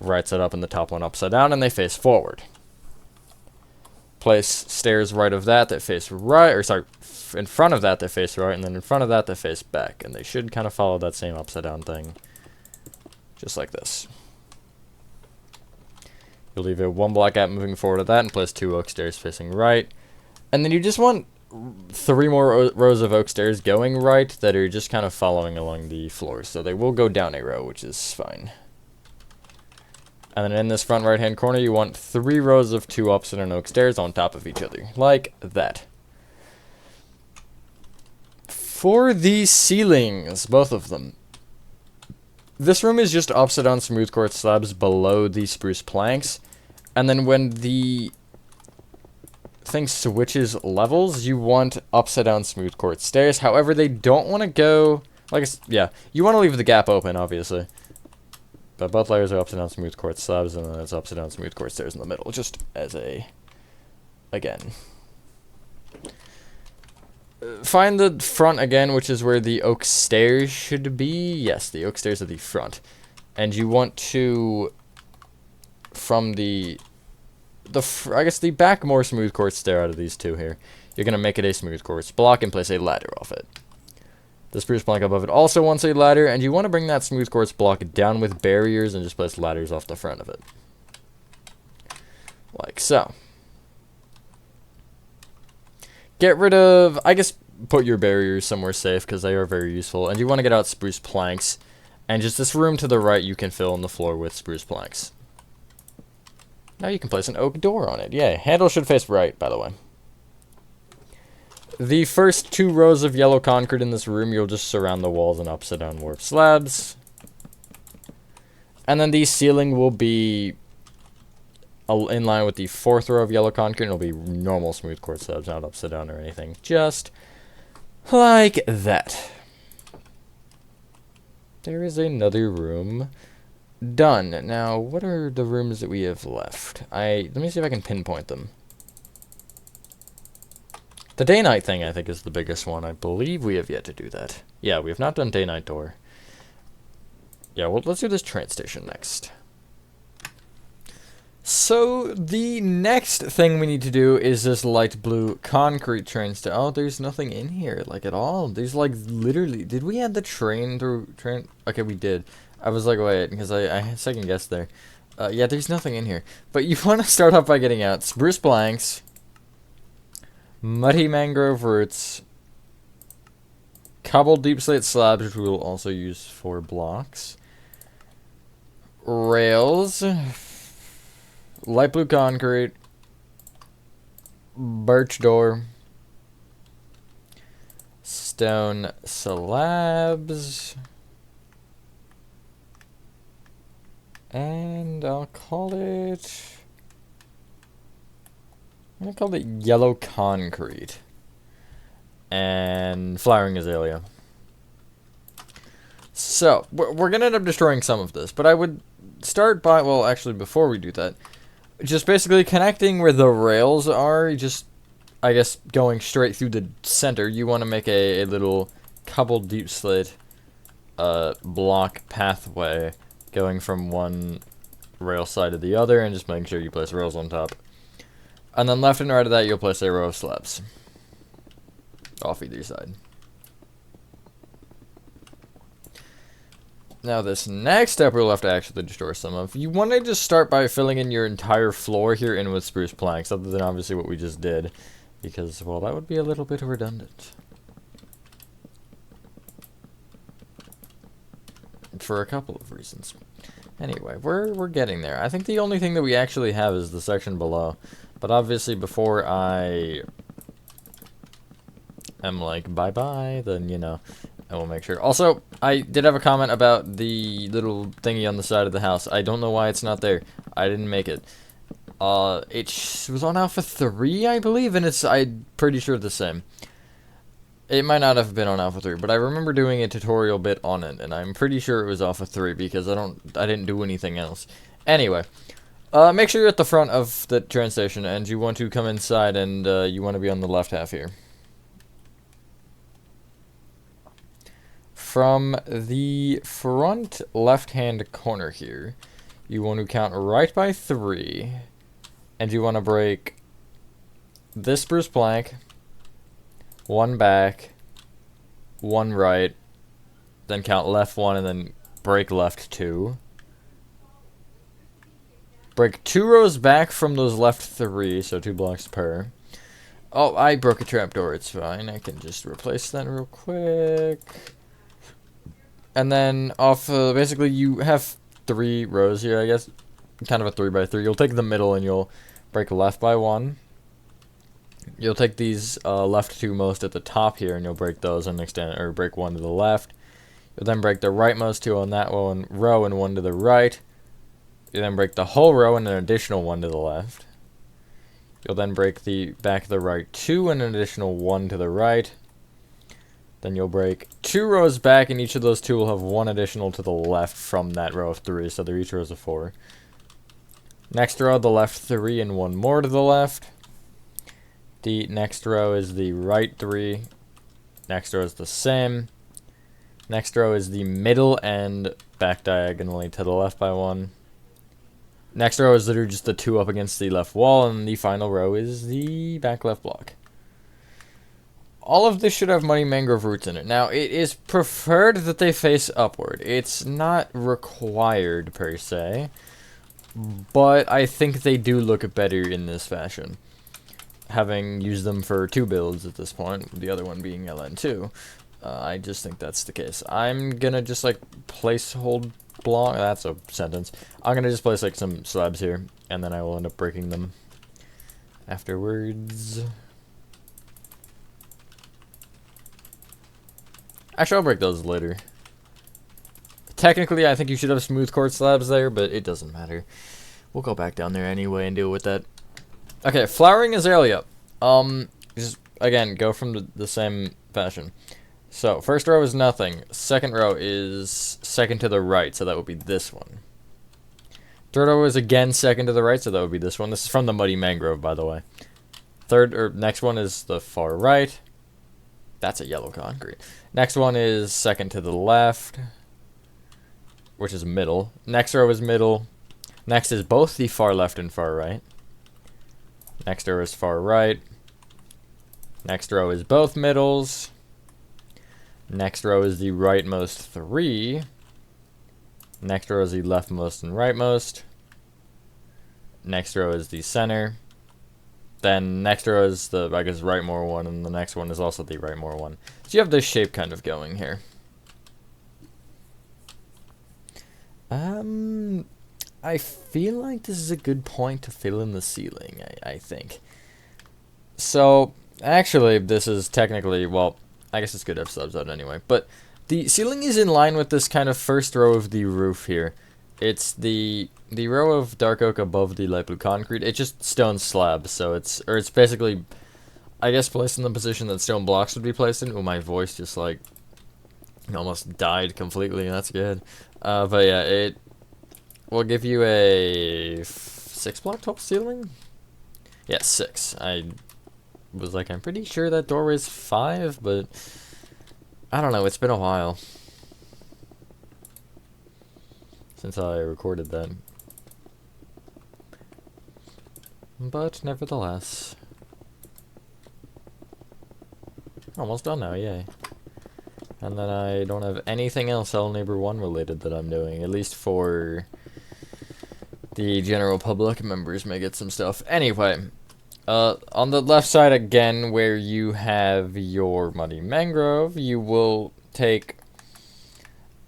right side up and the top one upside down, and they face forward. Place stairs right of that face right, or sorry, in front of that face right, and then in front of that face back. And they should kind of follow that same upside down thing, just like this. You'll leave a 1 block gap moving forward to that and place 2 oak stairs facing right. And then you just want 3 more rows of oak stairs going right that are just kind of following along the floors. So they will go down a row, which is fine. And then in this front right-hand corner, you want 3 rows of 2 upside down oak stairs on top of each other, like that. For the ceilings, both of them. This room is just upside down smooth quartz slabs below the spruce planks, and then when the thing switches levels, you want upside down smooth quartz stairs. However, they don't want to go, like, yeah, you want to leave the gap open, obviously. But both layers are upside down smooth quartz slabs, and then it's upside down smooth quartz stairs in the middle, just as a, again. Find the front again, which is where the oak stairs should be. Yes, the oak stairs are the front. And you want to, from I guess the back more smooth quartz stair out of these two here, you're going to make it a smooth quartz block and place a ladder off it. The spruce plank above it also wants a ladder, and you want to bring that smooth quartz block down with barriers and just place ladders off the front of it. Like so. Get rid of, I guess, put your barriers somewhere safe because they are very useful. And you want to get out spruce planks. And just this room to the right you can fill in the floor with spruce planks. Now you can place an oak door on it. Yay. Handle should face right, by the way. The first 2 rows of yellow concrete in this room, you'll just surround the walls in upside down warp slabs. And then the ceiling will be in line with the 4th row of yellow concrete. It'll be normal smooth quartz slabs, not upside down or anything. Just like that. There is another room done. Now, what are the rooms that we have left? Let me see if I can pinpoint them. The day-night thing, I think, is the biggest one. I believe we have yet to do that. Yeah, we have not done day-night door. Yeah, well, let's do this train station next. So, the next thing we need to do is this light blue concrete train station. Oh, there's nothing in here, like, at all. There's, like, literally... Did we add the train through... Okay, we did. I was like, wait, because I second-guessed there. Yeah, there's nothing in here. But you want to start off by getting out spruce planks, muddy mangrove roots, cobbled deep slate slabs, which we will also use for blocks, rails, light blue concrete, birch door, stone slabs, and I'm gonna call it yellow concrete and flowering azalea. So, we're gonna end up destroying some of this, but I would start by, well, actually, before we do that, just basically connecting where the rails are, just, I guess, going straight through the center. You want to make a little cobbled deep slate block pathway going from one rail side to the other, and just making sure you place rails on top. And then left and right of that, you'll place a row of slabs off either side. Now this next step we'll have to actually destroy some of. You want to just start by filling in your entire floor here in with spruce planks, other than obviously what we just did. Because, well, that would be a little bit redundant. For a couple of reasons. Anyway, we're getting there. I think the only thing that we actually have is the section below. But obviously before I am like, bye-bye, then, you know, I will make sure. Also, I did have a comment about the little thingy on the side of the house. I don't know why it's not there. I didn't make it. It was on Alpha 3, I believe, and I'm pretty sure the same. It might not have been on Alpha 3, but I remember doing a tutorial bit on it, and I'm pretty sure it was Alpha 3 because I didn't do anything else. Anyway, make sure you're at the front of the train station, and you want to come inside, and you want to be on the left half here. From the front left-hand corner here, you want to count right by 3, and you want to break this spruce plank, 1 back, 1 right, then count left 1, and then break left 2. Break 2 rows back from those left 3, so 2 blocks per. Oh, I broke a trapdoor, it's fine. I can just replace that real quick. And then off, basically you have 3 rows here, I guess. Kind of a 3 by 3. You'll take the middle and you'll break left by 1. You'll take these left 2 most at the top here, and you'll break those and extend, or break 1 to the left. You'll then break the rightmost 2 on that one row and 1 to the right. You then break the whole row and an additional 1 to the left. You'll then break the back of the right 2 and an additional 1 to the right. Then you'll break 2 rows back, and each of those 2 will have 1 additional to the left from that row of 3, so they're each rows of 4. Next row, the left 3 and 1 more to the left. The next row is the right 3. Next row is the same. Next row is the middle and back diagonally to the left by 1. Next row is literally just the 2 up against the left wall, and the final row is the back left block. All of this should have muddy mangrove roots in it. Now, it is preferred that they face upward. It's not required, per se, but I think they do look better in this fashion. Having used them for 2 builds at this point, the other one being LN2, I just think that's the case. I'm gonna just, like, hold block. That's a sentence. I'm gonna just place, like, some slabs here, and then I will end up breaking them afterwards. Actually, I'll break those later. Technically, I think you should have smooth quartz slabs there, but it doesn't matter. We'll go back down there anyway and deal with that. Okay, flowering azalea. Just, again, go from the same fashion. So, first row is nothing. Second row is second to the right, so that would be this one. Third row is again second to the right, so that would be this one. This is from the Muddy Mangrove, by the way. Next one is the far right. That's a yellow concrete. Next one is second to the left, which is middle. Next row is middle. Next is both the far left and far right. Next row is far right. Next row is both middles. Next row is the rightmost 3. Next row is the leftmost and rightmost. Next row is the center. Then next row is the, I guess, right more one, and the next one is also the right more one. So you have this shape kind of going here. I feel like this is a good point to fill in the ceiling, I think. So, actually, this is technically, well, I guess it's good to have slabs out anyway. But the ceiling is in line with this kind of first row of the roof here. It's the row of dark oak above the light blue concrete. It's just stone slabs, so it's basically, I guess, placed in the position that stone blocks would be placed in. Oh, my voice just, like, almost died completely, and that's good. But yeah, it will give you a 6 block top ceiling? Yeah, 6. I was like, I'm pretty sure that doorway's 5, but I don't know, it's been a while since I recorded that. But nevertheless, almost done now, yay. And then I don't have anything else L Neighbor 1 related that I'm doing, at least for the general public. Members may get some stuff. Anyway, on the left side again, where you have your Muddy Mangrove, you will take...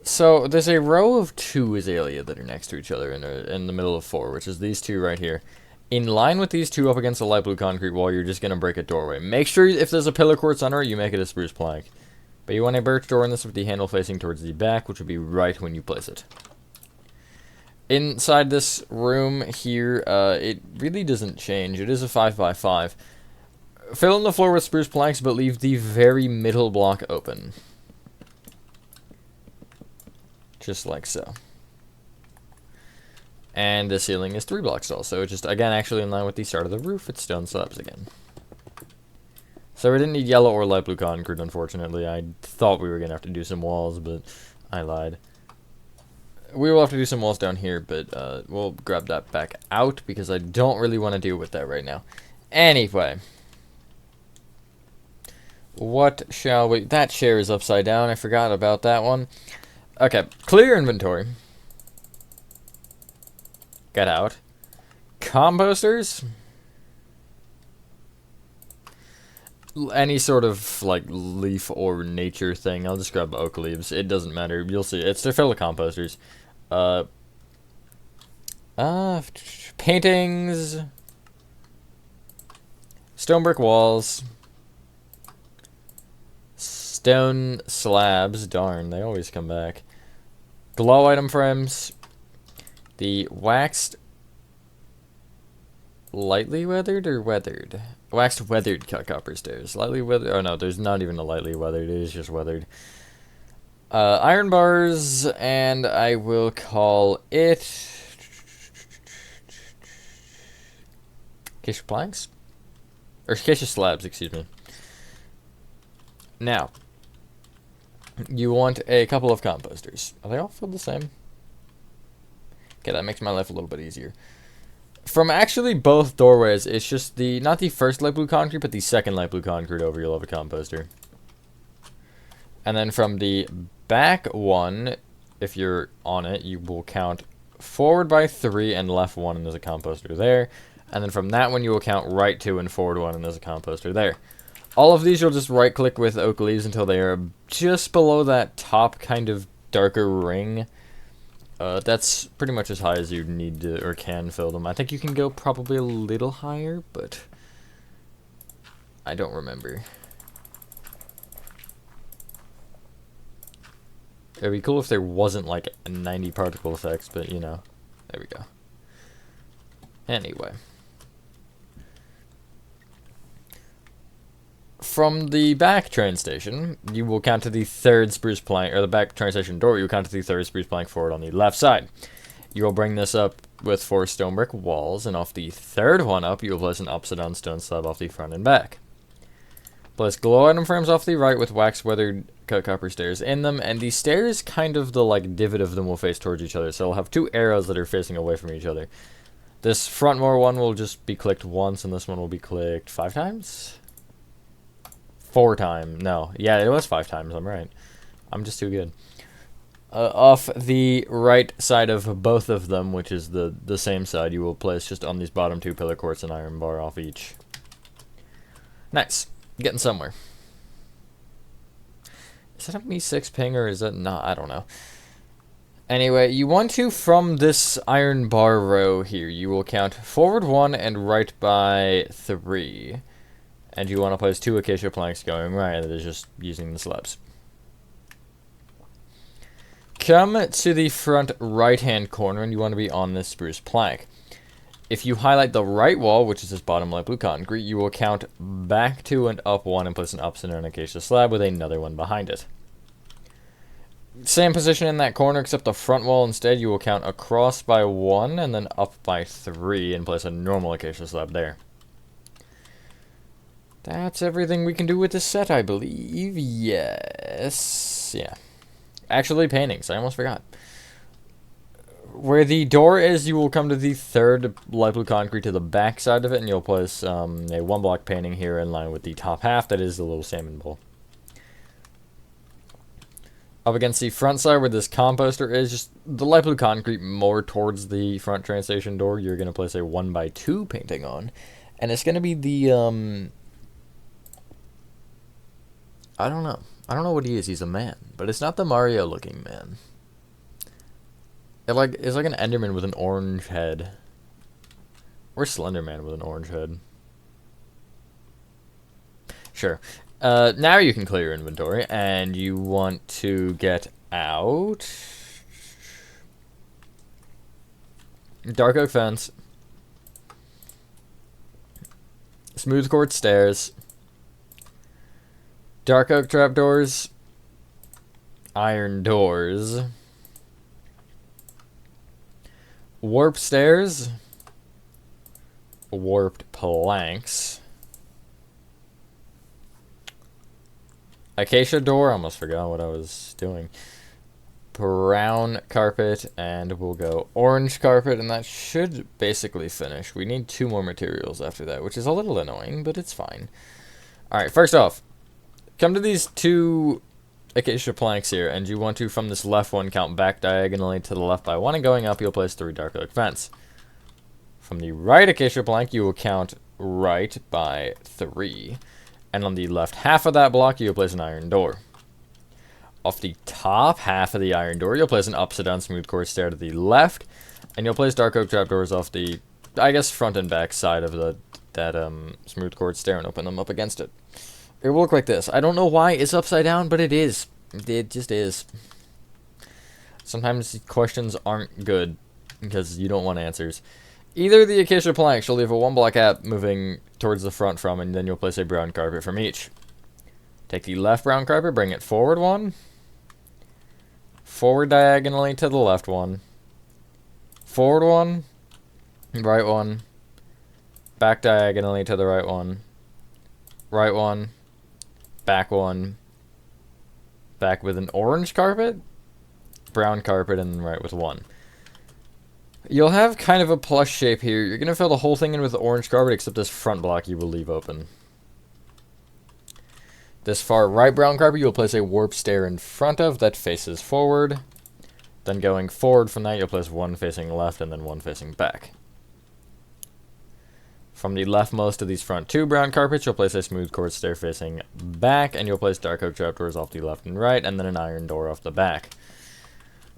So, there's a row of 2 azalea that are next to each other in the middle of 4, which is these 2 right here. In line with these 2 up against the light blue concrete wall, you're just going to break a doorway. Make sure if there's a pillar quartz under it, you make it a spruce plank. But you want a birch door in this with the handle facing towards the back, which would be right when you place it. Inside this room here, it really doesn't change. It is a 5x5. Fill in the floor with spruce planks, but leave the very middle block open. Just like so. And the ceiling is 3 blocks tall, so it's just, again, actually in line with the start of the roof, it's stone slabs again. So we didn't need yellow or light blue concrete, unfortunately. I thought we were going to have to do some walls, but I lied. We will have to do some walls down here, but we'll grab that back out because I don't really want to deal with that right now. Anyway. What shall we... That chair is upside down. I forgot about that one. Okay. Clear inventory. Get out. Composters. Any sort of, like, leaf or nature thing. I'll just grab oak leaves. It doesn't matter. You'll see. It's to fill the composters. Paintings. Stone brick walls. Stone slabs. Darn, they always come back. Glow item frames. The waxed... Lightly weathered or weathered? Waxed weathered copper stairs. Lightly weathered. Oh no, there's not even a lightly weathered. It is just weathered. Iron bars, and I will call it acacia planks, or acacia slabs. Excuse me. Now, you want a couple of composters. Are they all filled the same? Okay, that makes my life a little bit easier. From actually both doorways, it's just the, not the first light blue concrete, but the second light blue concrete over, you'll have a composter. And then from the back one, if you're on it, you will count forward by 3 and left 1, and there's a composter there. And then from that one, you will count right 2 and forward 1, and there's a composter there. All of these, you'll just right-click with oak leaves until they are just below that top kind of darker ring. That's pretty much as high as you need to, or can fill them. I think you can go probably a little higher, but I don't remember. It'd be cool if there wasn't like a 90 particle effects, but you know, there we go. Anyway. From the back train station, you will count to the third spruce plank, or the back train station door, you will count to the third spruce plank forward on the left side. You will bring this up with 4 stone brick walls, and off the third one up, you will place an upside down stone slab off the front and back. Place glow item frames off the right with wax weathered cut copper stairs in them, and the stairs, kind of the like divot of them will face towards each other, so it'll have 2 arrows that are facing away from each other. This frontmost one will just be clicked once, and this one will be clicked 5 times? 4 times. No. Yeah, it was 5 times. I'm right. I'm just too good. Off the right side of both of them, which is the same side, you will place just on these bottom 2 pillar quartz an iron bar off each. Nice. Getting somewhere. Is that a Me6 ping or is that not? I don't know. Anyway, you want to, from this iron bar row here, you will count forward 1 and right by 3. And you want to place 2 acacia planks going right. That is just using the slabs. Come to the front right-hand corner, and you want to be on this spruce plank. If you highlight the right wall, which is this bottom light blue concrete, you will count back 2 and up 1 and place an up center and acacia slab with another one behind it. Same position in that corner, except the front wall instead, you will count across by 1 and then up by 3 and place a normal acacia slab there. That's everything we can do with this set, I believe. Yes. Yeah. Actually, paintings. I almost forgot. Where the door is, you will come to the third light blue concrete to the back side of it, and you'll place a 1-block painting here in line with the top half. That is the little salmon bowl. Up against the front side where this composter is, just the light blue concrete more towards the front train station door, you're going to place a 1x2 painting on. And it's going to be the, I don't know. I don't know what he is. He's a man. But it's not the Mario-looking man. It's like an Enderman with an orange head. Or Slenderman with an orange head. Sure. Now you can clear your inventory. And you want to get out dark oak fence. Smooth quartz stairs. Dark oak trapdoors, iron doors, warp stairs, warped planks, acacia door, I almost forgot what I was doing, brown carpet, and we'll go orange carpet, and that should basically finish. We need 2 more materials after that, which is a little annoying, but it's fine. Alright, first off, come to these 2 acacia planks here, and you want to, from this left one, count back diagonally to the left by 1, and going up, you'll place 3 dark oak fence. From the right acacia plank, you will count right by 3, and on the left half of that block, you'll place an iron door. Off the top half of the iron door, you'll place an upside down smooth quartz stair to the left, and you'll place dark oak trapdoors off the, I guess, front and back side of that smooth quartz stair and open them up against it. It will look like this. I don't know why it's upside down, but it is. It just is. Sometimes questions aren't good because you don't want answers. Either the acacia planks will leave a 1-block gap moving towards the front from, and then you'll place a brown carpet from each. Take the left brown carpet, bring it forward 1, forward diagonally to the left 1, forward 1, right 1, back diagonally to the right 1, right 1, back 1, back with an orange carpet, brown carpet, and then right with one. You'll have kind of a plush shape here. You're going to fill the whole thing in with the orange carpet, except this front block you will leave open. This far right brown carpet you'll place a warp stair in front of that faces forward. Then going forward from that, you'll place one facing left and then one facing back. From the leftmost of these front two brown carpets, you'll place a smooth quartz stair facing back, and you'll place dark oak trapdoors off the left and right, and then an iron door off the back.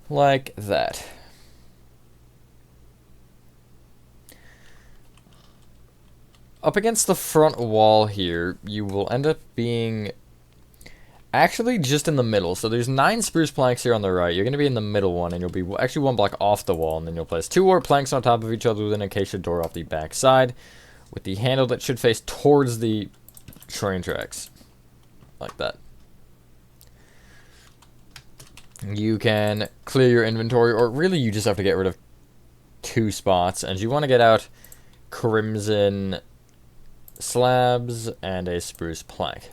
Like that. Up against the front wall here, you will end up being actually just in the middle. So there's 9 spruce planks here on the right. You're going to be in the middle one, and you'll be actually one block off the wall, and then you'll place 2 warp planks on top of each other with an acacia door off the back side, with the handle that should face towards the train tracks. Like that. You can clear your inventory, or really you just have to get rid of 2 spots, and you want to get out crimson slabs and a spruce plank.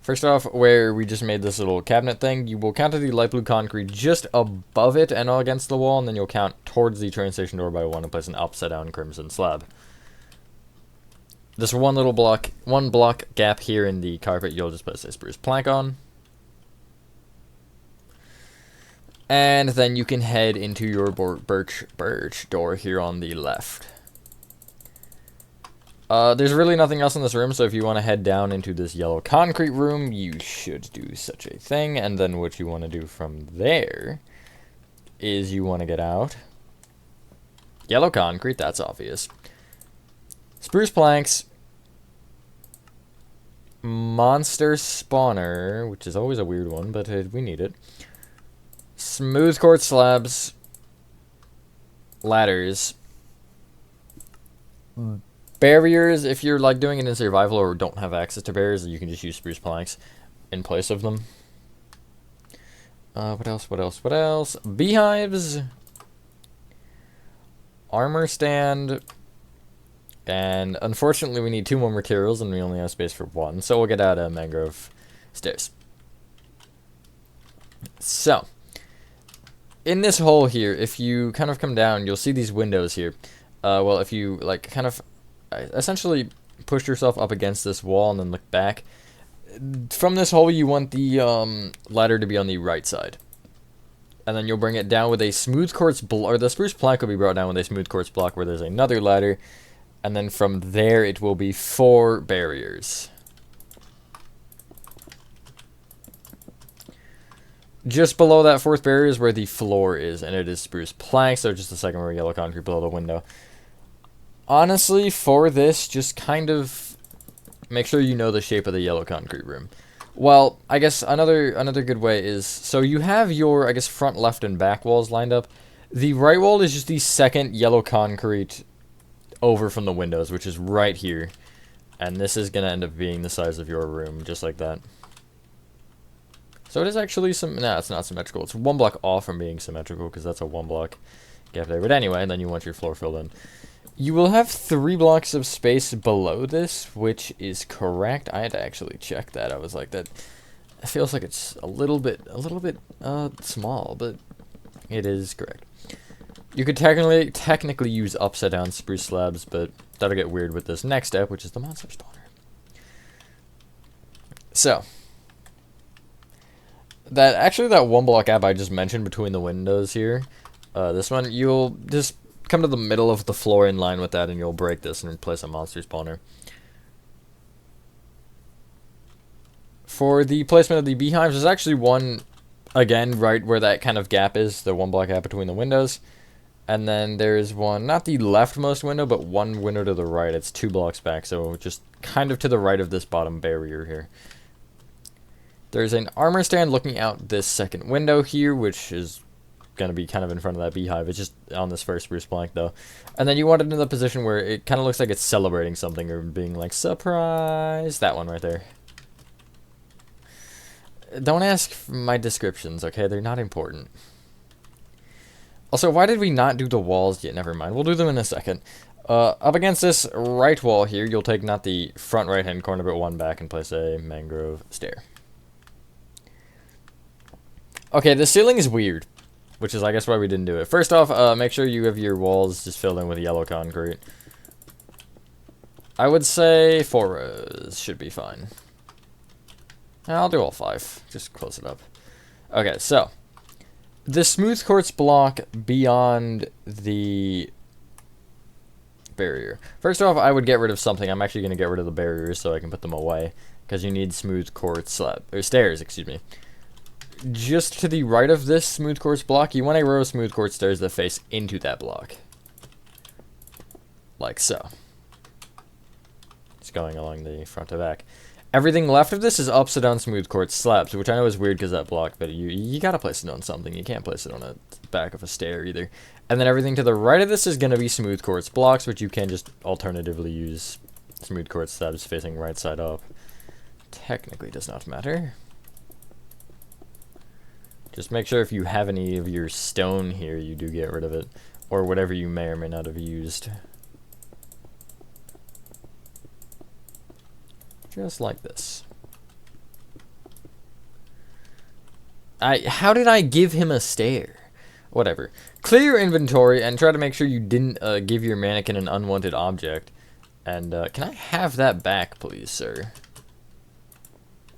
First off, where we just made this little cabinet thing, you will count to the light blue concrete just above it and against the wall, and then you'll count towards the train station door by 1 and place an upside down crimson slab. This one block gap here in the carpet, you'll just place a spruce plank on. And then you can head into your birch door here on the left. There's really nothing else in this room, so if you want to head down into this yellow concrete room, you should do such a thing. And then what you want to do from there is you want to get out yellow concrete, that's obvious. Spruce planks, monster spawner, which is always a weird one, but we need it. Smooth quartz slabs, ladders, barriers. If you're like doing it in survival or don't have access to barriers, you can just use spruce planks in place of them. What else? Beehives, armor stand, and unfortunately we need 2 more materials and we only have space for 1, so we'll get out mangrove stairs. So in this hole here, if you kind of come down, you'll see these windows here. Well, if you like kind of essentially push yourself up against this wall and then look back. From this hole, you want the ladder to be on the right side. And then you'll bring it down with a smooth quartz block, or the spruce plank will be brought down with a smooth quartz block where there's another ladder. And then from there, it will be 4 barriers. Just below that 4th barrier is where the floor is, and it is spruce plank, so just a second where yellow concrete below the window. Honestly, for this, just kind of make sure you know the shape of the yellow concrete room. Well, I guess another good way is, so you have your, I guess, front, left, and back walls lined up. The right wall is just the 2nd yellow concrete over from the windows, which is right here. And this is going to end up being the size of your room, just like that. So it is actually it's not symmetrical. It's 1 block off from being symmetrical, because that's a 1 block gap there. But anyway, then you want your floor filled in. You will have 3 blocks of space below this, which is correct. I had to actually check that. I was like, that it feels like it's a little bit small, but it is correct. You could technically use upside down spruce slabs, but that'll get weird with this next step, which is the monster spawner. So that 1 block gap I just mentioned between the windows here, this one, you'll just come to the middle of the floor in line with that, and you'll break this and place a monster spawner. For the placement of the beehives, there's actually one, again, right where that kind of gap is, the 1 block gap between the windows. And then there's one, not the leftmost window, but 1 window to the right. It's 2 blocks back, so just kind of to the right of this bottom barrier here. There's an armor stand looking out this 2nd window here, which is going to be kind of in front of that beehive. It's just on this first spruce plank, though. And then you want it in the position where it kind of looks like it's celebrating something or being like, surprise! That one right there. Don't ask for my descriptions, okay? They're not important. Also, why did we not do the walls yet? Never mind. We'll do them in a second. Up against this right wall here, you'll take not the front right-hand corner, but 1 back and place a mangrove stair. Okay, the ceiling is weird, which is, I guess, why we didn't do it. First off, make sure you have your walls just filled in with yellow concrete. I would say 4 rows should be fine. I'll do all 5. Just close it up. Okay, so the smooth quartz block beyond the barrier. First off, I would get rid of something. I'm actually going to get rid of the barriers so I can put them away, because you need smooth quartz stairs, excuse me. Just to the right of this smooth quartz block, you want a row of smooth quartz stairs that face into that block. Like so. It's going along the front to back. Everything left of this is upside down smooth quartz slabs, which I know is weird because that block, but you gotta place it on something. You can't place it on the back of a stair either. And then everything to the right of this is gonna be smooth quartz blocks, which you can just alternatively use smooth quartz slabs facing right side up. Technically does not matter. Just make sure if you have any of your stone here, you do get rid of it. Or whatever you may or may not have used. Just like this. How did I give him a stair? Whatever. Clear your inventory and try to make sure you didn't give your mannequin an unwanted object. And can I have that back, please, sir?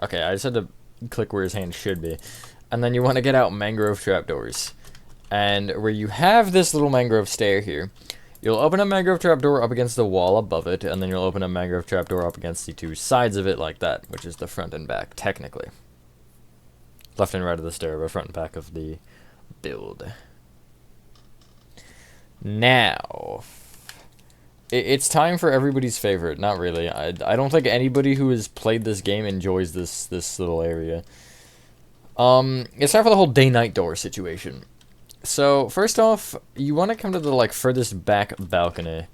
Okay, I just had to click where his hand should be. And then you want to get out mangrove trapdoors. And where you have this little mangrove stair here, you'll open a mangrove trapdoor up against the wall above it, and then you'll open a mangrove trapdoor up against the 2 sides of it like that, which is the front and back, technically. Left and right of the stair, but front and back of the build. Now, it's time for everybody's favorite. Not really. I don't think anybody who has played this game enjoys this little area. It's time for the whole day-night door situation. So, first off, you want to come to the, furthest back balcony.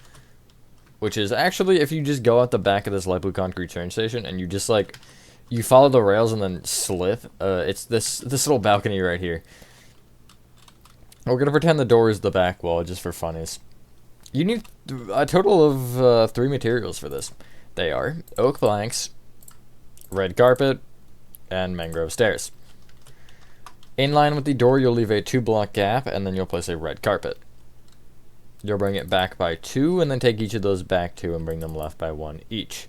Which is actually, if you just go out the back of this light blue concrete train station, and you just, you follow the rails and then slip, it's this little balcony right here. We're going to pretend the door is the back wall, just for funnies. You need a total of 3 materials for this. They are oak planks, red carpet, and mangrove stairs. In line with the door, you'll leave a 2-block gap, and then you'll place a red carpet. You'll bring it back by 2, and then take each of those back 2 and bring them left by 1 each.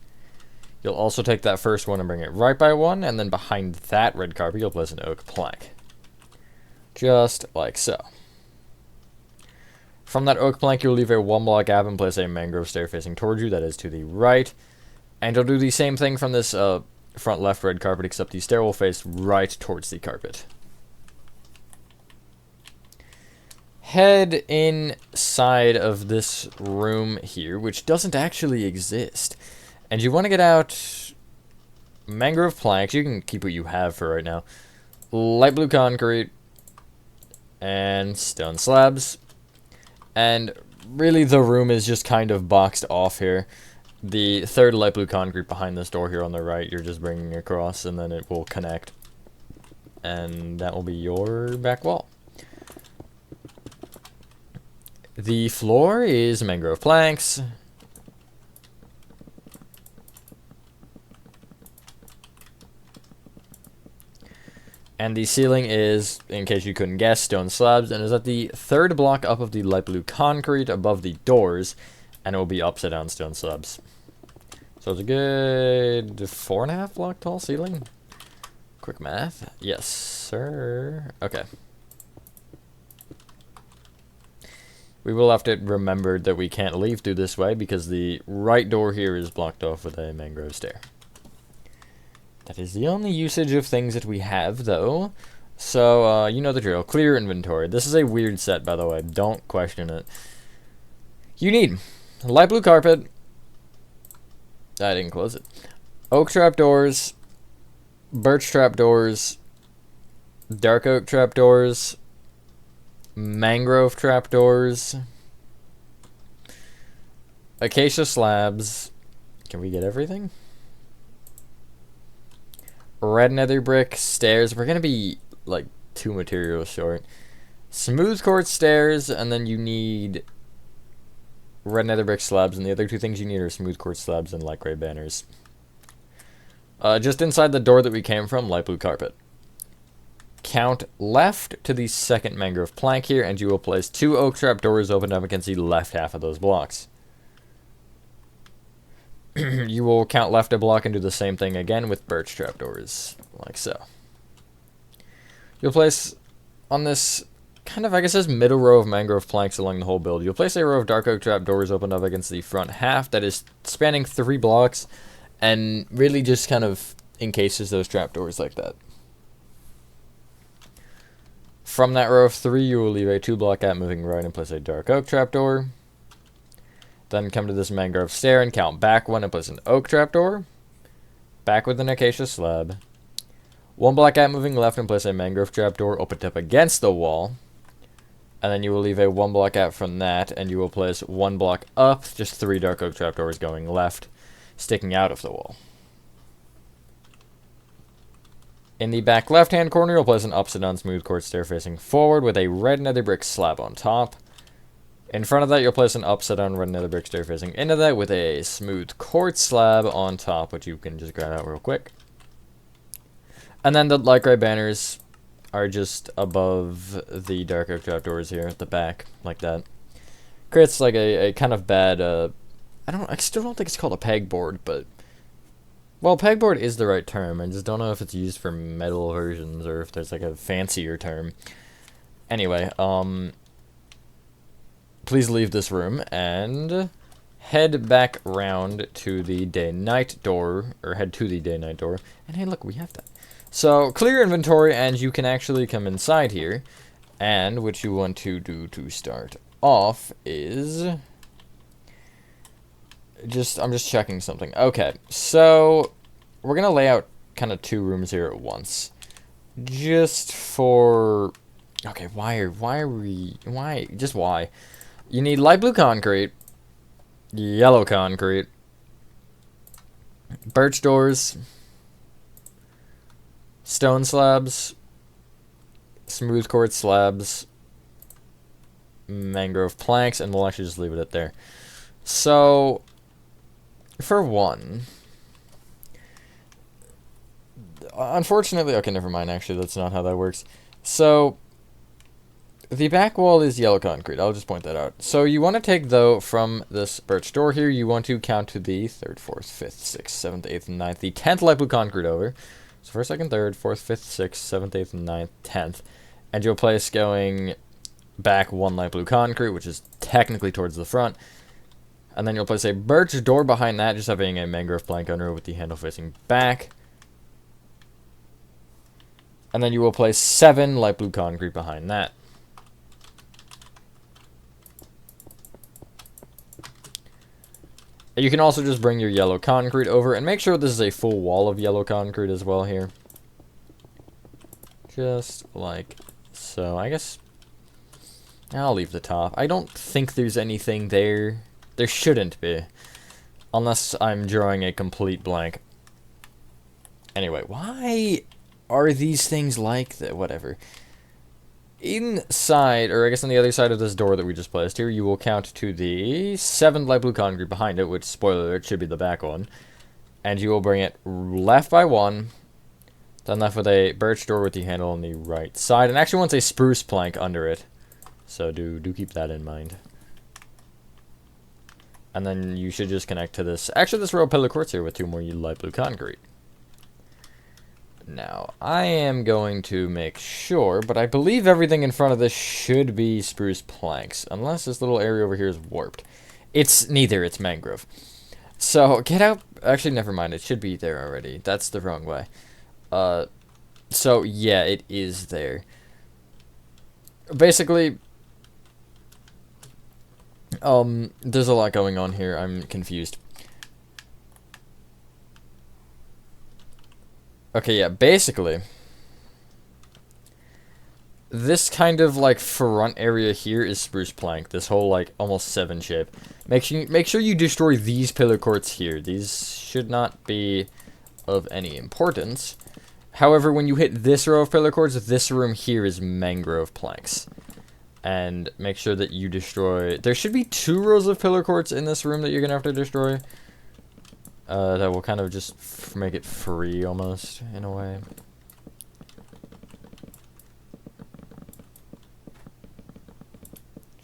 You'll also take that first one and bring it right by 1, and then behind that red carpet, you'll place an oak plank. Just like so. From that oak plank, you'll leave a 1-block gap and place a mangrove stair facing towards you, that is to the right. And you'll do the same thing from this front left red carpet, except the stair will face right towards the carpet. Head inside of this room here, which doesn't actually exist. And you want to get out mangrove planks. You can keep what you have for right now. Light blue concrete. And stone slabs. And really the room is just kind of boxed off here. The 3rd light blue concrete behind this door here on the right, you're just bringing across, and then it will connect. And that will be your back wall. The floor is mangrove planks. And the ceiling is, in case you couldn't guess, stone slabs, and is at the 3rd block up of the light blue concrete above the doors, and it will be upside down stone slabs. So it's a good 4.5 block tall ceiling. Quick math. Yes, sir. Okay. We will have to remember that we can't leave through this way because the right door here is blocked off with a mangrove stair. That is the only usage of things that we have, though. So, you know the drill. Clear inventory. This is a weird set, by the way. Don't question it. You need light blue carpet. I didn't close it. Oak trapdoors. Birch trapdoors. Dark oak trapdoors. Mangrove trapdoors. Acacia slabs. Can we get everything? Red nether brick stairs. We're gonna be like 2 materials short. Smooth quartz stairs, and then you need red nether brick slabs, and the other 2 things you need are smooth quartz slabs and light gray banners. Just inside the door that we came from, light blue carpet. count left to the second mangrove plank here, and you will place 2 oak trapdoors open up against the left half of those blocks. You will count left a block and do the same thing again with birch trapdoors, like so. You'll place on this kind of, I guess, this middle row of mangrove planks along the whole build, you'll place a row of dark oak trapdoors opened up against the front half that is spanning 3 blocks, and really just kind of encases those trapdoors like that. From that row of 3, you will leave a 2-block gap moving right and place a dark oak trapdoor. Then come to this mangrove stair and count back 1 and place an oak trapdoor. Back with an acacia slab. 1 block gap moving left and place a mangrove trapdoor opened up against the wall. And then you will leave a 1 block gap from that, and you will place 1 block up, just 3 dark oak trapdoors going left, sticking out of the wall. In the back left-hand corner, you'll place an upside-down smooth quartz stair facing forward with a red nether brick slab on top. In front of that, you'll place an upside-down red nether brick stair facing into that with a smooth quartz slab on top, which you can just grab out real quick. And then the light gray banners are just above the dark oak trapdoors here at the back, like that. Creates like a kind of bad, I still don't think it's called a pegboard, but... Well, pegboard is the right term. I just don't know if it's used for metal versions or if there's like a fancier term. Anyway, please leave this room and head back round to the day-night door, or head to the day-night door. And hey, look, we have that. So, clear inventory, and you can actually come inside here. And what you want to do to start off is... I'm just checking something. Okay, so we're gonna lay out kind of 2 rooms here at once. Just for... Okay, why? Just why? You need light blue concrete, yellow concrete, birch doors, stone slabs, smooth quartz slabs, mangrove planks, and we'll actually just leave it at there. So, for one, unfortunately, okay, never mind, actually, that's not how that works. So, the back wall is yellow concrete, I'll just point that out. So, you want to take, though, from this birch door here, you want to count to the 3rd, 4th, 5th, 6th, 7th, 8th, and 9th, the 10th light blue concrete over. So, 1st, 2nd, 3rd, 4th, 5th, 6th, 7th, 8th, and 9th, 10th. And you'll place going back 1 light blue concrete, which is technically towards the front. And then you'll place a birch door behind that, just having a mangrove plank under it with the handle facing back. And then you will place 7 light blue concrete behind that. You can also just bring your yellow concrete over, and make sure this is a full wall of yellow concrete as well here. Just like so. I guess I'll leave the top. I don't think there's anything there. There shouldn't be. Unless I'm drawing a complete blank. Anyway, why are these things like that? Whatever. Inside, or I guess on the other side of this door that we just placed here, you will count to the 7 light blue concrete behind it, which, spoiler alert, should be the back one. And you will bring it left by 1, then left with a birch door with the handle on the right side, and actually wants a spruce plank under it. So do keep that in mind. And then you should just connect to this, actually this row of pillar quartz here with 2 more light blue concrete. Now, I am going to make sure, but I believe everything in front of this should be spruce planks, unless this little area over here is warped. It's neither, it's mangrove. So, get out, actually never mind, it should be there already. That's the wrong way. So, yeah, it is there. Basically, there's a lot going on here, I'm confused. Okay, yeah, basically, this kind of, like, front area here is spruce plank, this whole, like, almost 7 shape. Make sure you destroy these pillar quartz here. These should not be of any importance. However, when you hit this row of pillar quartz, this room here is mangrove planks. And make sure that you destroy... There should be 2 rows of pillar quartz in this room that you're going to have to destroy. That will kind of just make it free, almost, in a way.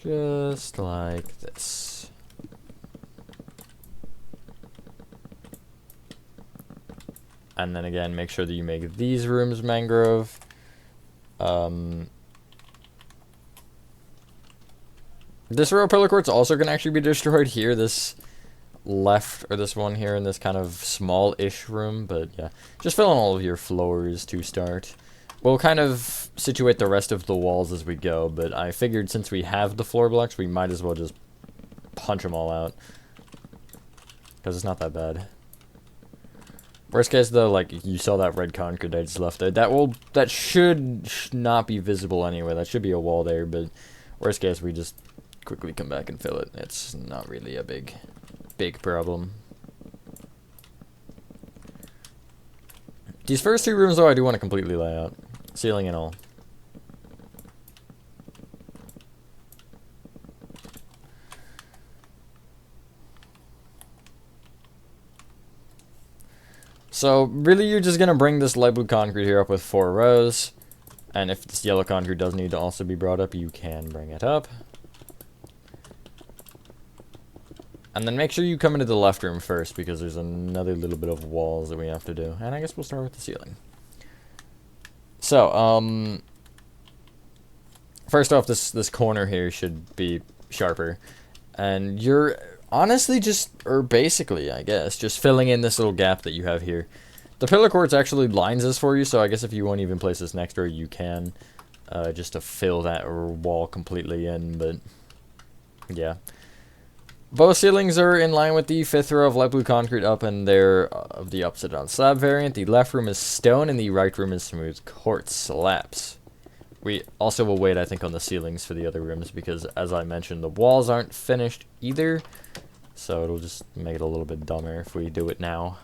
Just like this. And then again, make sure that you make these rooms mangrove. This row of pillar court's also going to actually be destroyed here. This left, or this one here in this kind of small-ish room. But yeah, just fill in all of your floors to start. We'll kind of situate the rest of the walls as we go. But I figured since we have the floor blocks, we might as well just punch them all out. Because it's not that bad. Worst case though, like you saw that red concrete I just left there. That should not be visible anyway. That should be a wall there, but worst case we just quickly come back and fill it. It's not really a big problem. These first two rooms though I do want to completely lay out. Ceiling and all. So, really, you're just going to bring this light blue concrete here up with 4 rows. And if this yellow concrete does need to also be brought up, you can bring it up. And then make sure you come into the left room first, because there's another little bit of walls that we have to do. And I guess we'll start with the ceiling. So, first off, this corner here should be sharper. And you're honestly just, or basically, I guess, just filling in this little gap that you have here. The pillar courts actually lines this for you, so I guess if you want to even place this next door, you can, just to fill that wall completely in, but yeah. Both ceilings are in line with the 5th row of light blue concrete up, and they're of the upside down slab variant. The left room is stone, and the right room is smooth quartz slabs. We also will wait, I think, on the ceilings for the other rooms, because, as I mentioned, the walls aren't finished either. So it'll just make it a little bit dumber if we do it now.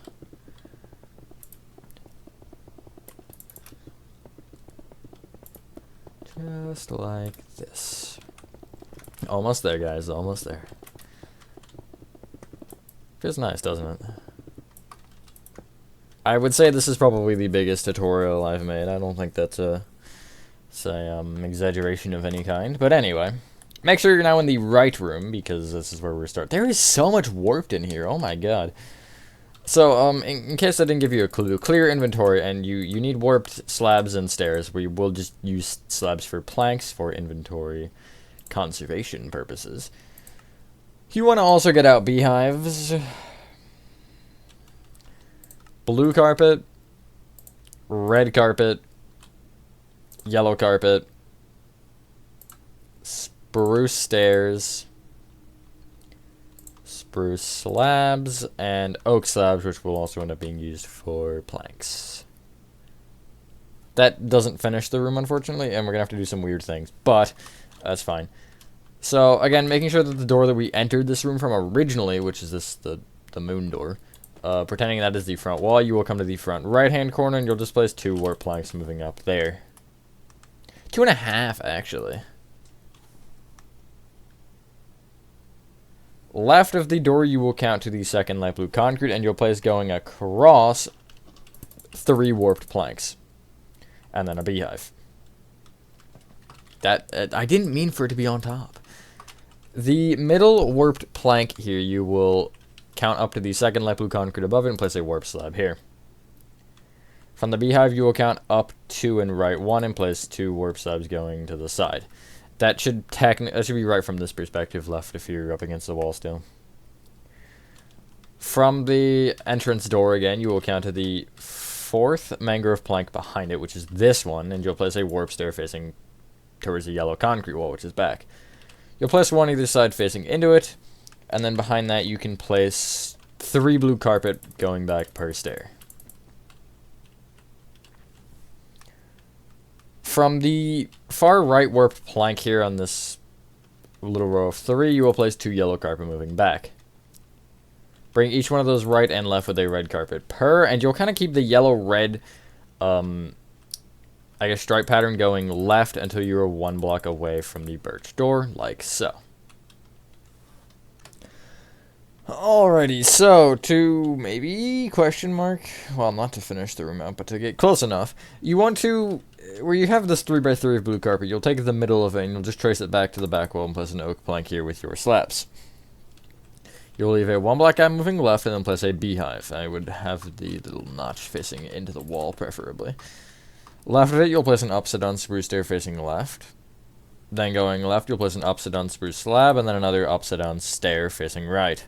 Just like this. Almost there, guys. Almost there. Feels nice, doesn't it? I would say this is probably the biggest tutorial I've made. I don't think that's a exaggeration of any kind. But anyway, make sure you're now in the right room, because this is where we're starting. There is so much warped in here. Oh my god. So, in case I didn't give you a clue, clear inventory, and you need warped slabs and stairs. We will just use slabs for planks for inventory conservation purposes. You want to also get out beehives, blue carpet, red carpet, yellow carpet, spruce stairs, spruce slabs, and oak slabs, which will also end up being used for planks. That doesn't finish the room, unfortunately, and we're going to have to do some weird things, but that's fine. So, again, making sure that the door that we entered this room from originally, which is the moon door, pretending that is the front wall, you will come to the front right-hand corner, and you'll just place 2 warp planks moving up there. 2.5, actually. Left of the door, you will count to the 2nd light blue concrete, and you'll place going across 3 warped planks. And then a beehive. That, I didn't mean for it to be on top. The middle warped plank here, you will count up to the 2nd light blue concrete above it and place a warp slab here. From the beehive, you will count up 2 and right 1 and place 2 warp slabs going to the side. That should be right from this perspective, left if you're up against the wall still. From the entrance door again, you will count to the 4th mangrove plank behind it, which is this one, and you'll place a warp stair facing towards the yellow concrete wall, which is back. You'll place 1 either side facing into it, and then behind that you can place 3 blue carpet going back per stair. From the far right warped plank here on this little row of 3, you will place 2 yellow carpet moving back. Bring each one of those right and left with a red carpet per, and you'll kind of keep the yellow-red, I guess, stripe pattern going left until you're 1 block away from the birch door, like so. Alrighty, so to maybe question mark, well, not to finish the room out, but to get close enough, you want to, where you have this 3 by 3 of blue carpet, you'll take the middle of it and you'll just trace it back to the back wall and place an oak plank here with your slabs. You'll leave a 1 black guy moving left and then place a beehive. I would have the little notch facing into the wall, preferably. Left of it, you'll place an upside down spruce stair facing left. Then going left, you'll place an upside down spruce slab and then another upside down stair facing right.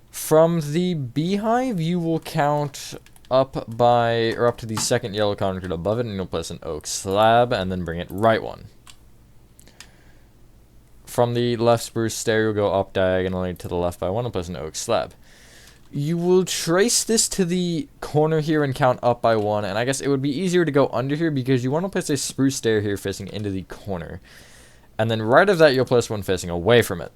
From the beehive, you will count up to the second yellow concrete above it, and you'll place an oak slab, and then bring it right one. From the left spruce stair, you'll go up diagonally to the left by 1 and place an oak slab. You will trace this to the corner here and count up by 1, and I guess it would be easier to go under here because you want to place a spruce stair here facing into the corner. And then right of that, you'll place one facing away from it.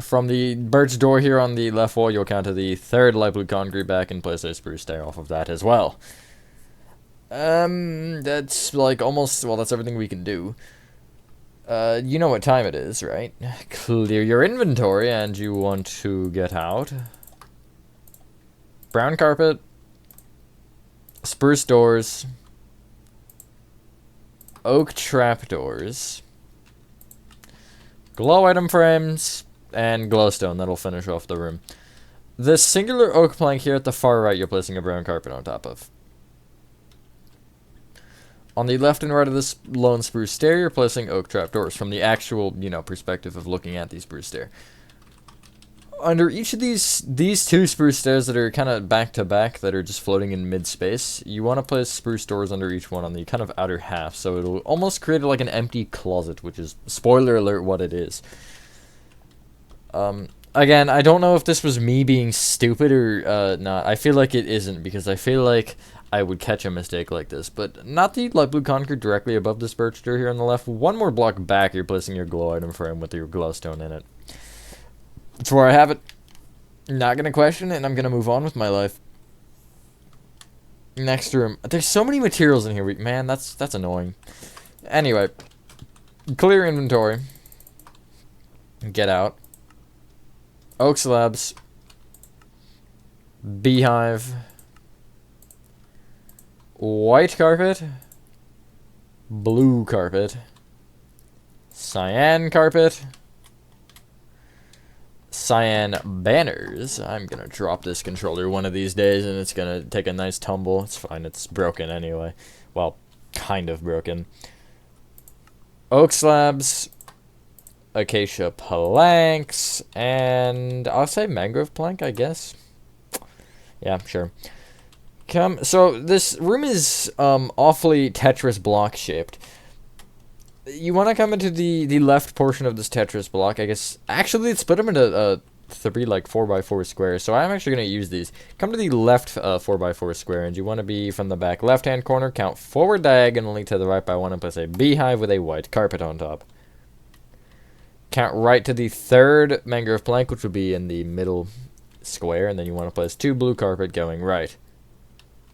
From the birch door here on the left wall, you'll count to the third light blue concrete back and place a spruce stair off of that as well. That's like almost, well, that's everything we can do. You know what time it is, right? Clear your inventory and you want to get out. Brown carpet. Spruce doors. Oak trapdoors. Glow item frames. And glowstone, that'll finish off the room. This singular oak plank here at the far right, you're placing a brown carpet on top of. On the left and right of this lone spruce stair, you're placing oak trapdoors from the actual, perspective of looking at the spruce stair. Under each of these two spruce stairs that are kind of back to back, that are just floating in mid-space, you want to place spruce doors under each one on the kind of outer half, so it'll almost create like an empty closet, which is, spoiler alert, what it is. Again, I don't know if this was me being stupid or not. I feel like it isn't, because I feel like I would catch a mistake like this. But not the light blue concrete directly above this birch door here on the left. One more block back, you're placing your glow item frame with your glowstone in it. That's where I have it. Not going to question it, and I'm going to move on with my life. Next room. There's so many materials in here. Man, that's annoying. Anyway. Clear inventory. Get out. Oak slabs, beehive, white carpet, blue carpet, cyan carpet, cyan banners. I'm gonna drop this controller one of these days and it's gonna take a nice tumble. It's fine, it's broken anyway. Well, kind of broken. Oak slabs, acacia planks, and I'll say mangrove plank, I guess. Yeah, sure. So this room is awfully Tetris block shaped. You want to come into the left portion of this Tetris block, I guess. Actually, let's split them into 3 like 4x4 squares. So I'm actually going to use these. Come to the left 4x4 square, and you want to be from the back left-hand corner. Count forward diagonally to the right by 1 and place a beehive with a white carpet on top. Count right to the third mangrove plank, which would be in the middle square, and then you want to place 2 blue carpet going right.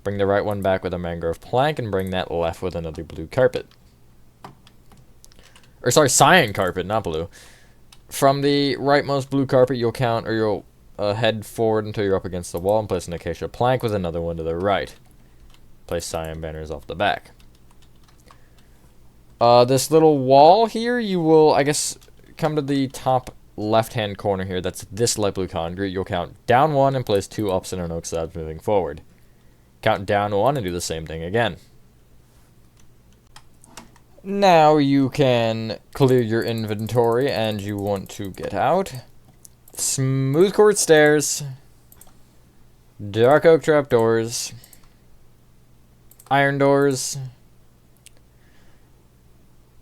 Bring the right one back with a mangrove plank, and bring that left with another blue carpet. Or sorry, cyan carpet, not blue. From the rightmost blue carpet, you'll count, or you'll head forward until you're up against the wall, and place an acacia plank with another one to the right. Place cyan banners off the back. This little wall here, you will, I guess, come to the top left-hand corner here. That's this light blue concrete. You'll count down 1 and place 2 upside down oak slabs moving forward. Count down 1 and do the same thing again. Now you can clear your inventory and you want to get out. Smooth quartz stairs. Dark oak trapdoors. Iron doors.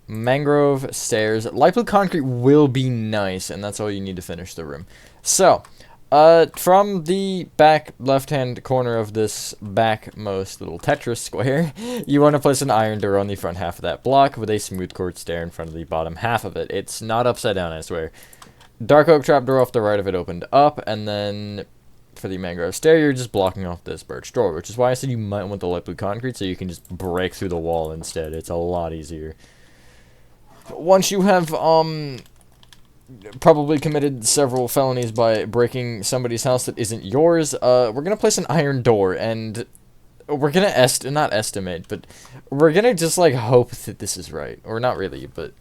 Mangrove stairs. Light blue concrete will be nice, and that's all you need to finish the room. So, from the back left-hand corner of this backmost little Tetris square, you want to place an iron door on the front half of that block with a smooth quartz stair in front of the bottom half of it. It's not upside down, I swear. Dark oak trapdoor off the right of it opened up, and then for the mangrove stair, you're just blocking off this birch door, which is why I said you might want the light blue concrete so you can just break through the wall instead. It's a lot easier. Once you have probably committed several felonies by breaking somebody's house that isn't yours. We're gonna place an iron door, and we're gonna not estimate, but we're gonna just, like, hope that this is right. Or not really, but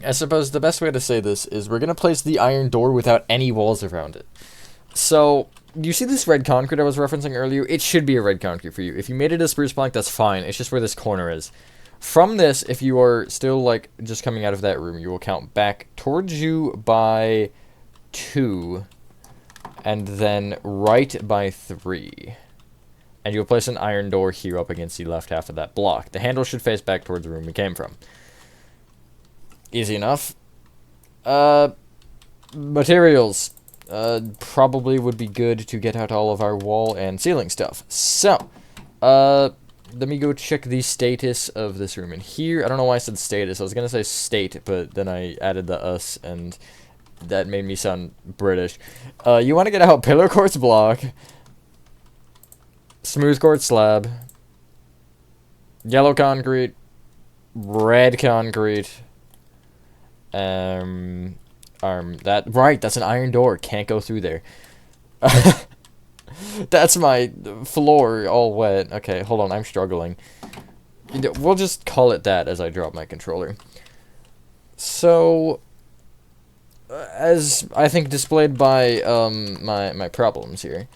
I suppose the best way to say this is we're gonna place the iron door without any walls around it. So, you see this red concrete I was referencing earlier? It should be a red concrete for you. If you made it a spruce plank, that's fine. It's just where this corner is. From this, if you are still, like, just coming out of that room, you will count back towards you by 2, and then right by 3. And you'll place an iron door here up against the left half of that block. The handle should face back towards the room we came from. Easy enough. Materials. Probably would be good to get out all of our wall and ceiling stuff. So, let me go check the status of this room in here. I don't know why I said status. I was going to say state, but then I added the us, and that made me sound British. You want to get out pillar quartz block, smooth quartz slab, yellow concrete, red concrete, that's an iron door. Can't go through there. That's my floor all wet. Okay, hold on, I'm struggling. We'll just call it that as I drop my controller. So, as I think displayed by my problems here.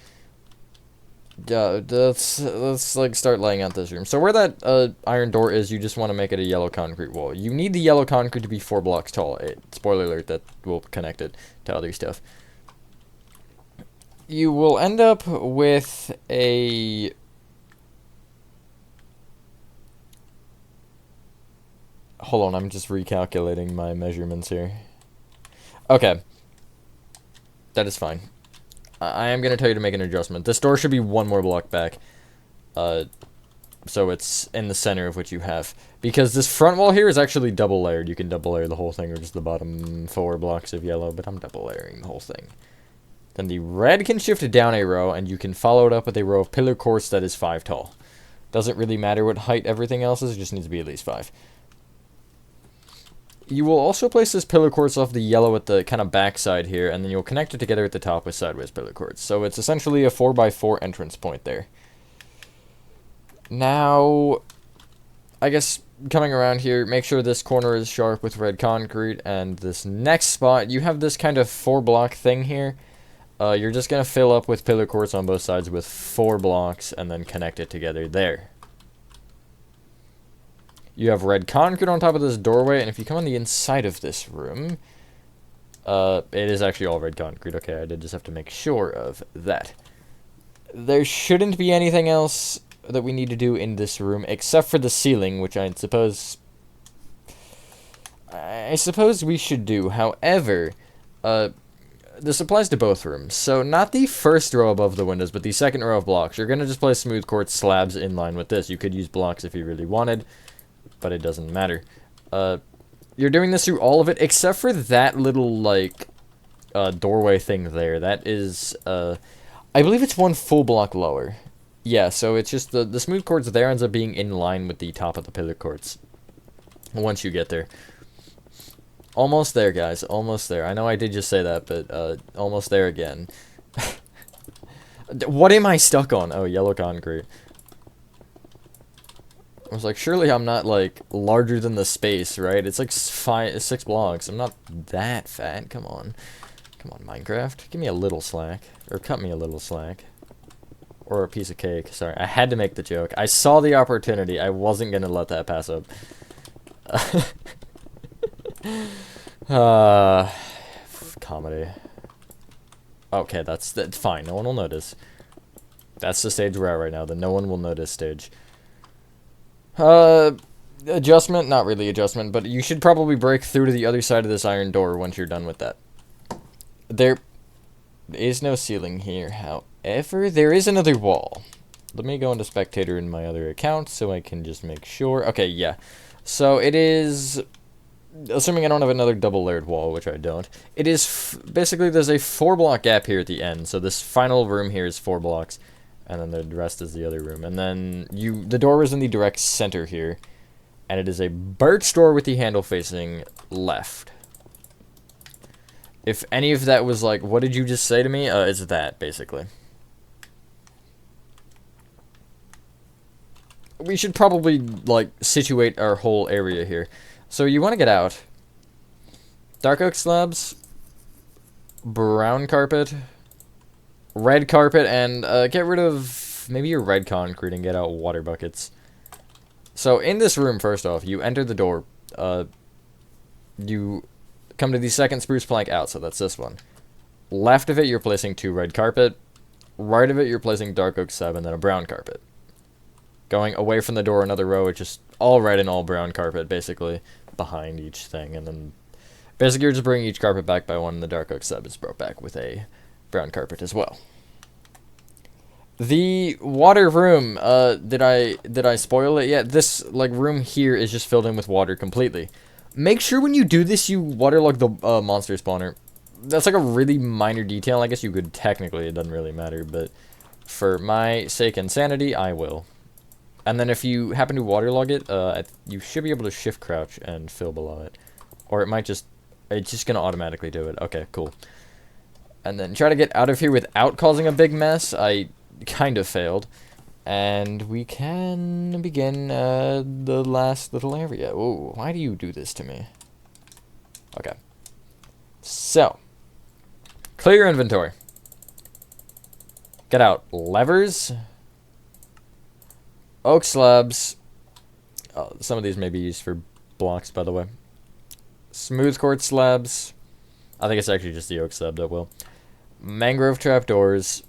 Let's like start laying out this room. So where that iron door is, you just want to make it a yellow concrete wall. You need the yellow concrete to be 4 blocks tall. Spoiler alert, that will connect it to other stuff. You will end up with a... Hold on, I'm just recalculating my measurements here. Okay. That is fine. I am going to tell you to make an adjustment. This door should be 1 more block back. So it's in the center of what you have. Because this front wall here is actually double layered. You can double layer the whole thing or just the bottom 4 blocks of yellow, but I'm double layering the whole thing. Then the red can shift down a row, and you can follow it up with a row of pillar quartz that is 5 tall. Doesn't really matter what height everything else is, it just needs to be at least 5. You will also place this pillar quartz off the yellow at the kind of back side here, and then you'll connect it together at the top with sideways pillar quartz. So it's essentially a 4x4 entrance point there. Now, I guess coming around here, make sure this corner is sharp with red concrete, and this next spot, you have this kind of 4 block thing here. You're just going to fill up with pillar quartz on both sides with 4 blocks, and then connect it together there. You have red concrete on top of this doorway, and if you come on the inside of this room, it is actually all red concrete. Okay, I did just have to make sure of that. There shouldn't be anything else that we need to do in this room, except for the ceiling, which I suppose we should do. However, this applies to both rooms. So not the first row above the windows, but the second row of blocks. You're going to just place smooth quartz slabs in line with this. You could use blocks if you really wanted, but it doesn't matter. You're doing this through all of it, except for that little, like, doorway thing there. That is, I believe it's 1 full block lower. Yeah, so it's just the smooth quartz there ends up being in line with the top of the pillar quartz once you get there. Almost there, guys. Almost there. I know I did just say that, but almost there again. What am I stuck on? Oh, yellow concrete. I was like, surely I'm not, like, larger than the space, right? It's like 6 blocks. I'm not that fat. Come on. Come on, Minecraft. Give me a little slack. Or cut me a little slack. Or a piece of cake. Sorry, I had to make the joke. I saw the opportunity. I wasn't going to let that pass up. Comedy. Okay, that's fine. No one will notice. That's the stage we're at right now. The no one will notice stage. Adjustment? Not really adjustment, but you should probably break through to the other side of this iron door once you're done with that. There is no ceiling here, however, there is another wall. Let me go into spectator in my other account so I can just make sure. Okay, yeah. So it is, assuming I don't have another double layered wall, which I don't, it is basically there's a 4 block gap here at the end. So this final room here is 4 blocks, and then the rest is the other room. And then the door is in the direct center here, and it is a birch door with the handle facing left. If any of that was like, what did you just say to me? It's that, basically. We should probably, like, situate our whole area here. So you want to get out. Dark oak slabs. Brown carpet. Red carpet, and get rid of maybe your red concrete and get out water buckets. So in this room, first off, you enter the door. You come to the second spruce plank out, so that's this one. Left of it, you're placing 2 red carpet. Right of it, you're placing dark oak slab and then a brown carpet. Going away from the door another row, it's just all red and all brown carpet, basically, behind each thing. And then, basically, you're just bringing each carpet back by one, and the dark oak slab is brought back with a brown carpet as well. The water room, did I spoil it yet? This, like, room here is just filled in with water completely. Make sure when you do this, you waterlog the monster spawner. That's, like, a really minor detail. I guess you could technically, it doesn't really matter, but for my sake and sanity, I will. And then if you happen to waterlog it, you should be able to shift crouch and fill below it. Or it might just, it's just going to automatically do it. Okay, cool. And then try to get out of here without causing a big mess. I kind of failed. And we can begin the last little area. Ooh, why do you do this to me? Okay. So, clear your inventory. Get out levers. Oak slabs. Oh, some of these may be used for blocks, by the way. Smooth quartz slabs. I think it's actually just the oak slab that will. Mangrove trapdoors.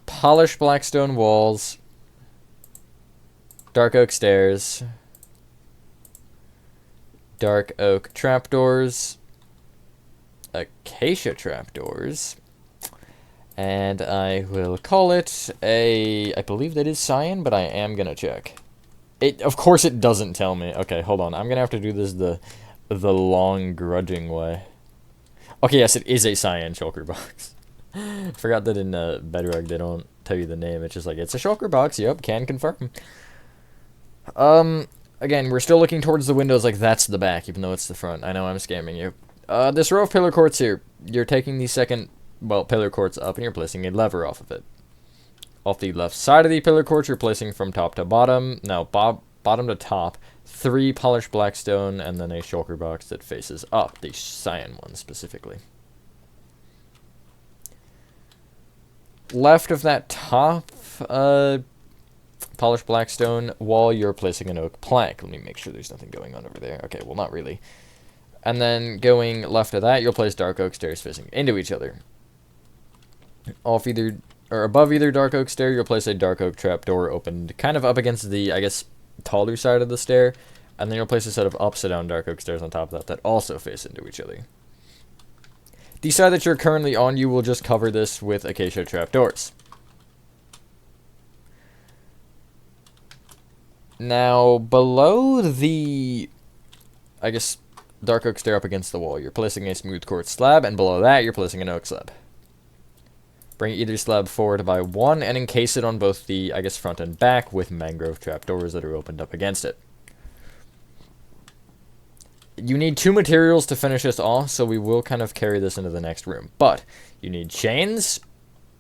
Polished blackstone walls. Dark oak stairs. Dark oak trapdoors. Acacia trapdoors. And I will call it a, I believe that is cyan, but I am going to check. Of course it doesn't tell me. Okay, hold on. I'm going to have to do this the long, grudging way. Okay, yes, it is a cyan shulker box. Forgot that in Bedrock they don't tell you the name. It's just like, it's a shulker box. Yep, can confirm. Again, we're still looking towards the windows like that's the back, even though it's the front. I know I'm scamming you. This row of pillar quartz here, you're taking the second... well, pillar quartz up, and you're placing a lever off of it. Off the left side of the pillar quartz, you're placing from top to bottom, no, bottom to top, 3 polished blackstone, and then a shulker box that faces up, the cyan one specifically. Left of that top, polished blackstone wall, you're placing an oak plank. Let me make sure there's nothing going on over there. Okay, well, not really. And then going left of that, you'll place dark oak stairs facing into each other. Off either, or above either dark oak stair, you'll place a dark oak trapdoor opened kind of up against the, I guess, taller side of the stair. And then you'll place a set of upside down dark oak stairs on top of that also face into each other. The side that you're currently on, you will just cover this with acacia trapdoors. Now, below the, I guess, dark oak stair up against the wall, you're placing a smooth quartz slab, and below that, you're placing an oak slab. Bring either slab forward by 1 and encase it on both the, I guess, front and back with mangrove trapdoors that are opened up against it. You need 2 materials to finish this off, so we will kind of carry this into the next room. But you need chains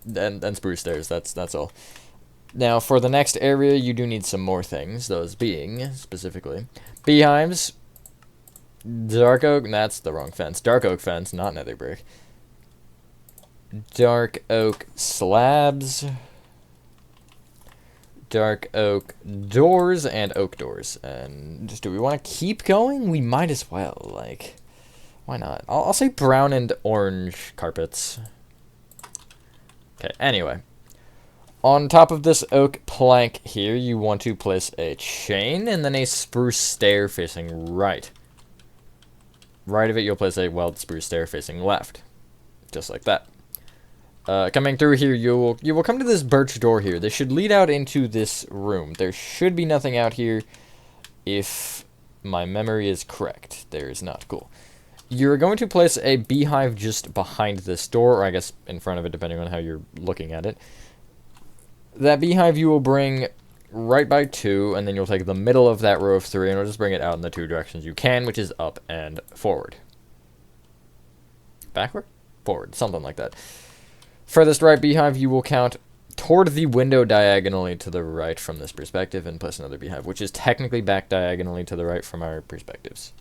and spruce stairs, that's all. Now, for the next area, you do need some more things, those being, specifically, beehives, dark oak, that's the wrong fence, dark oak fence, not nether brick. Dark oak slabs, dark oak doors, and oak doors. And just, do we want to keep going? We might as well, like, why not? I'll say brown and orange carpets. Okay, anyway. On top of this oak plank here, you want to place a chain and then a spruce stair facing right. Right of it, you'll place a weld spruce stair facing left. Just like that. Coming through here, you will come to this birch door here. This should lead out into this room. There should be nothing out here if my memory is correct. There is not. Cool. You're going to place a beehive just behind this door, or I guess in front of it, depending on how you're looking at it. That beehive you will bring right by 2, and then you'll take the middle of that row of 3, and you'll just bring it out in the 2 directions you can, which is up and forward. backward? Forward, something like that. Furthest right beehive, you will count toward the window diagonally to the right from this perspective and place another beehive, which is technically back diagonally to the right from our perspectives.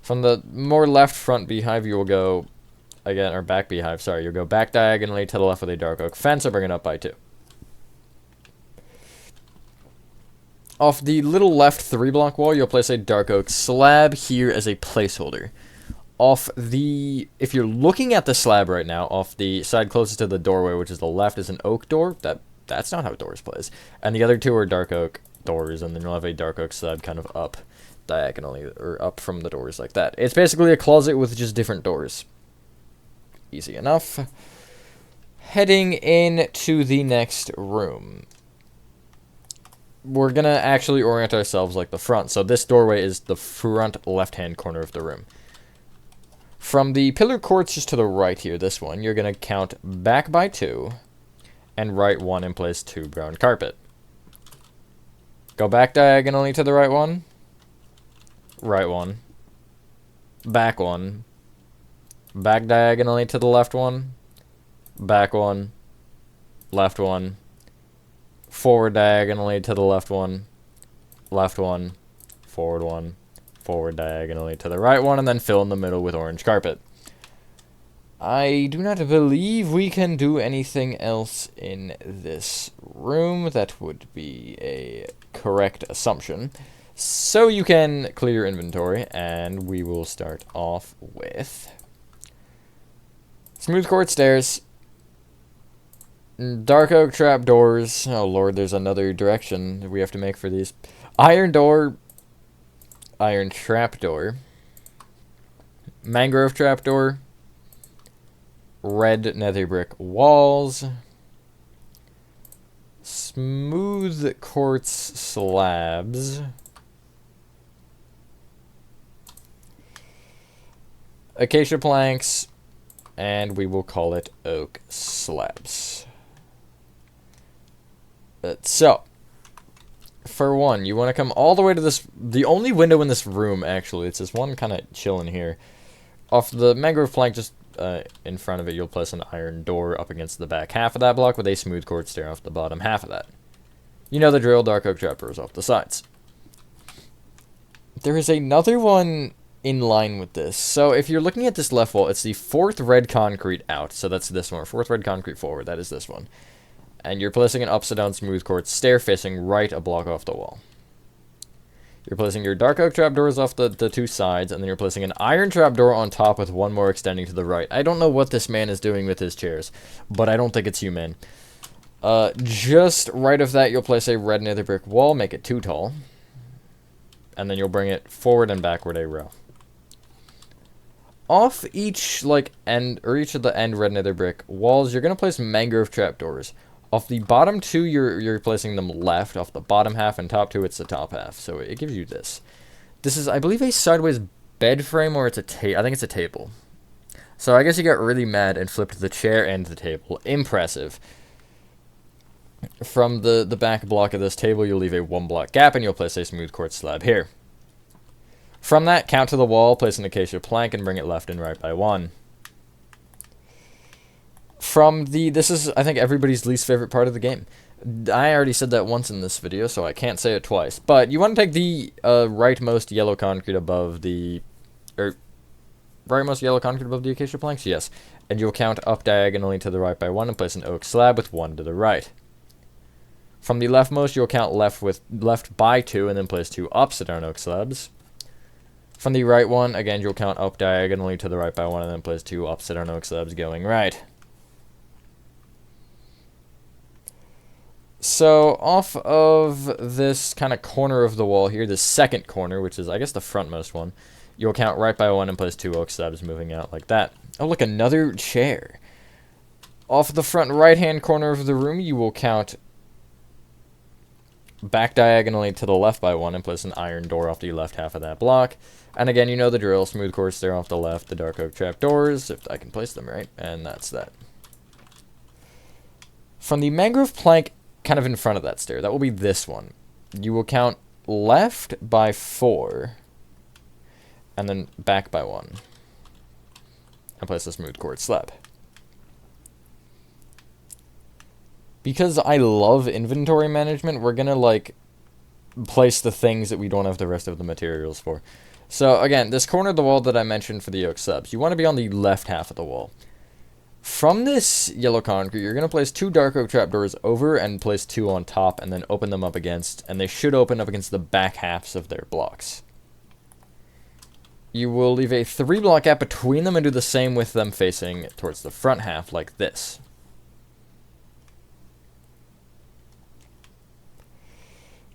From the more left front beehive, you will go, again, or back beehive, sorry, you'll go back diagonally to the left with a dark oak fence, or bring it up by 2. Off the little left 3-block wall, you'll place a dark oak slab here as a placeholder. Off the, if you're looking at the slab right now, off the side closest to the doorway, which is the left, is an oak door. That's not how doors plays. And the other 2 are dark oak doors, and then you'll have a dark oak slab kind of up diagonally, or up from the doors like that. It's basically a closet with just different doors. Easy enough. Heading into the next room. We're gonna actually orient ourselves like the front. So this doorway is the front left-hand corner of the room. From the pillar courts just to the right here, this one, you're going to count back by 2 and right 1 and place 2 brown carpet. Go back diagonally to the right 1, right 1, back 1, back diagonally to the left 1, back 1, left 1, forward diagonally to the left 1, forward 1, forward diagonally to the right 1, and then fill in the middle with orange carpet. I do not believe we can do anything else in this room. That would be a correct assumption. So you can clear your inventory, and we will start off with smooth quartz stairs, dark oak trapdoors. Oh lord, there's another direction we have to make for these. Iron door, iron trapdoor, mangrove trapdoor, red nether brick walls, smooth quartz slabs, acacia planks, and we will call it oak slabs. So, for one, you want to come all the way to this, the only window in this room, actually, it's this one kind of chilling here. Off the mangrove plank, just in front of it, you'll place an iron door up against the back half of that block with a smooth quartz stair off the bottom half of that. You know the drill, dark oak trapdoors off the sides. There is another one in line with this. So if you're looking at this left wall, it's the 4th red concrete out. So that's this one. 4th red concrete forward. That is this one. And you're placing an upside down smooth quartz stair facing right a block off the wall. You're placing your dark oak trapdoors off the 2 sides, and then you're placing an iron trapdoor on top with one more extending to the right. I don't know what this man is doing with his chairs, but I don't think it's human. Just right of that, you'll place a red nether brick wall, make it 2 tall. And then you'll bring it forward and backward a row. Off each, end, or each of the end red nether brick walls, you're going to place mangrove trapdoors. Off the bottom 2, you're placing them left. Off the bottom half and top 2, it's the top half. So it gives you this. This is, I believe, a sideways bed frame, or it's a I think it's a table. So I guess you got really mad and flipped the chair and the table. Impressive. From the back block of this table, you'll leave a 1-block gap, and you'll place a smooth quartz slab here. From that, count to the wall, place an acacia plank, and bring it left and right by 1. From this is, I think, everybody's least favorite part of the game. I already said that once in this video, so I can't say it twice. But you want to take the rightmost yellow concrete above the... rightmost yellow concrete above the acacia planks? Yes. And you'll count up diagonally to the right by 1 and place an oak slab with 1 to the right. From the leftmost, you'll count left by 2 and then place 2 upside down oak slabs. From the right one, again, you'll count up diagonally to the right by 1 and then place 2 upside down oak slabs going right. So, off of this kind of corner of the wall here, the second corner, which is, I guess, the frontmost one, you'll count right by 1 and place 2 oak slabs moving out like that. Oh, look, another chair. Off the front right-hand corner of the room, you will count back diagonally to the left by 1 and place an iron door off the left half of that block. And again, you know the drill. Smooth quartz stair off the left, the dark oak trapdoors, if I can place them right, and that's that. From the mangrove plank kind of in front of that stair, that will be this one. You will count left by 4 and then back by 1. and place a smooth quartz slab. Because I love inventory management, we're gonna, like, place the things that we don't have the rest of the materials for. So, again, this corner of the wall that I mentioned for the oak slabs, you want to be on the left half of the wall. From this yellow concrete, you're going to place 2 dark oak trapdoors over and place 2 on top, and then open them up against, and they should open up against the back halves of their blocks. You will leave a 3-block gap between them and do the same with them facing towards the front half, like this.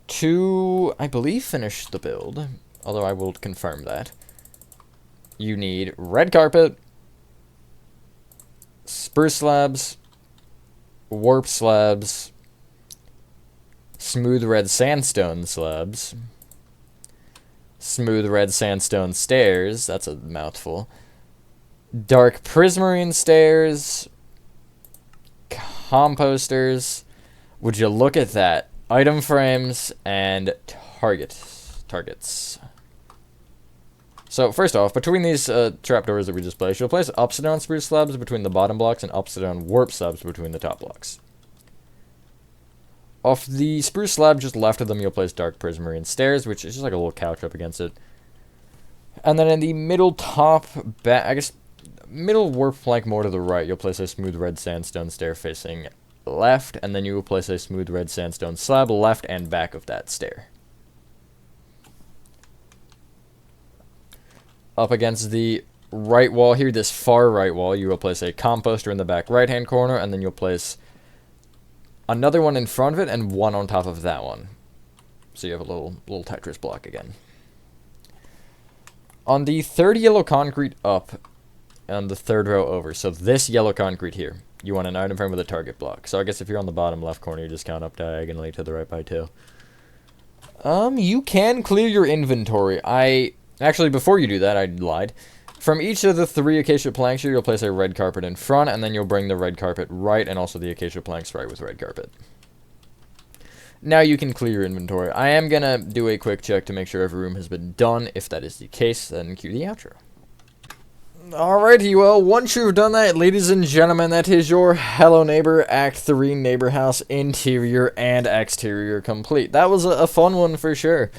To, I believe, finish the build, although I will confirm that, you need red carpet, spruce slabs, warp slabs, smooth red sandstone slabs, smooth red sandstone stairs, that's a mouthful, dark prismarine stairs, composters, would you look at that, item frames, and targets. So, first off, between these trapdoors that we just placed, you'll place upside down spruce slabs between the bottom blocks and upside down warp slabs between the top blocks. Off the spruce slab just left of them, you'll place dark prismarine stairs, which is just like a little couch up against it. And then in the middle top, middle warp plank more to the right, you'll place a smooth red sandstone stair facing left, and then you will place a smooth red sandstone slab left and back of that stair. Up against the right wall here, this far right wall, you will place a composter in the back right hand corner, and then you'll place another one in front of it and one on top of that one. So you have a little Tetris block again. On the third yellow concrete up, on the third row over, so this yellow concrete here, you want an item frame with a target block. So I guess if you're on the bottom left corner, you just count up diagonally to the right by 2. You can clear your inventory. Actually, before you do that, I lied. From each of the 3 acacia planks here, you'll place a red carpet in front, and then you'll bring the red carpet right, and also the acacia planks right with red carpet. Now you can clear your inventory. I am going to do a quick check to make sure every room has been done. If that is the case, then cue the outro. Alrighty, well, once you've done that, ladies and gentlemen, that is your Hello Neighbor Act 3 Neighbor House interior and exterior complete. That was a fun one for sure.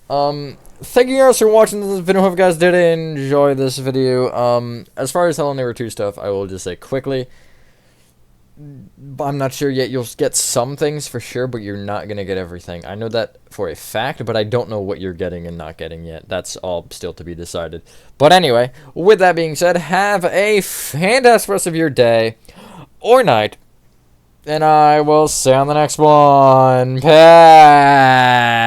Thank you guys for watching this video. Hope you guys did enjoy this video. As far as Hello Neighbor 2 stuff, I will just say quickly, I'm not sure yet. You'll get some things for sure, but you're not going to get everything. I know that for a fact, but I don't know what you're getting and not getting yet. That's all still to be decided. But anyway, with that being said, have a fantastic rest of your day or night, and I will see you on the next one. Peace.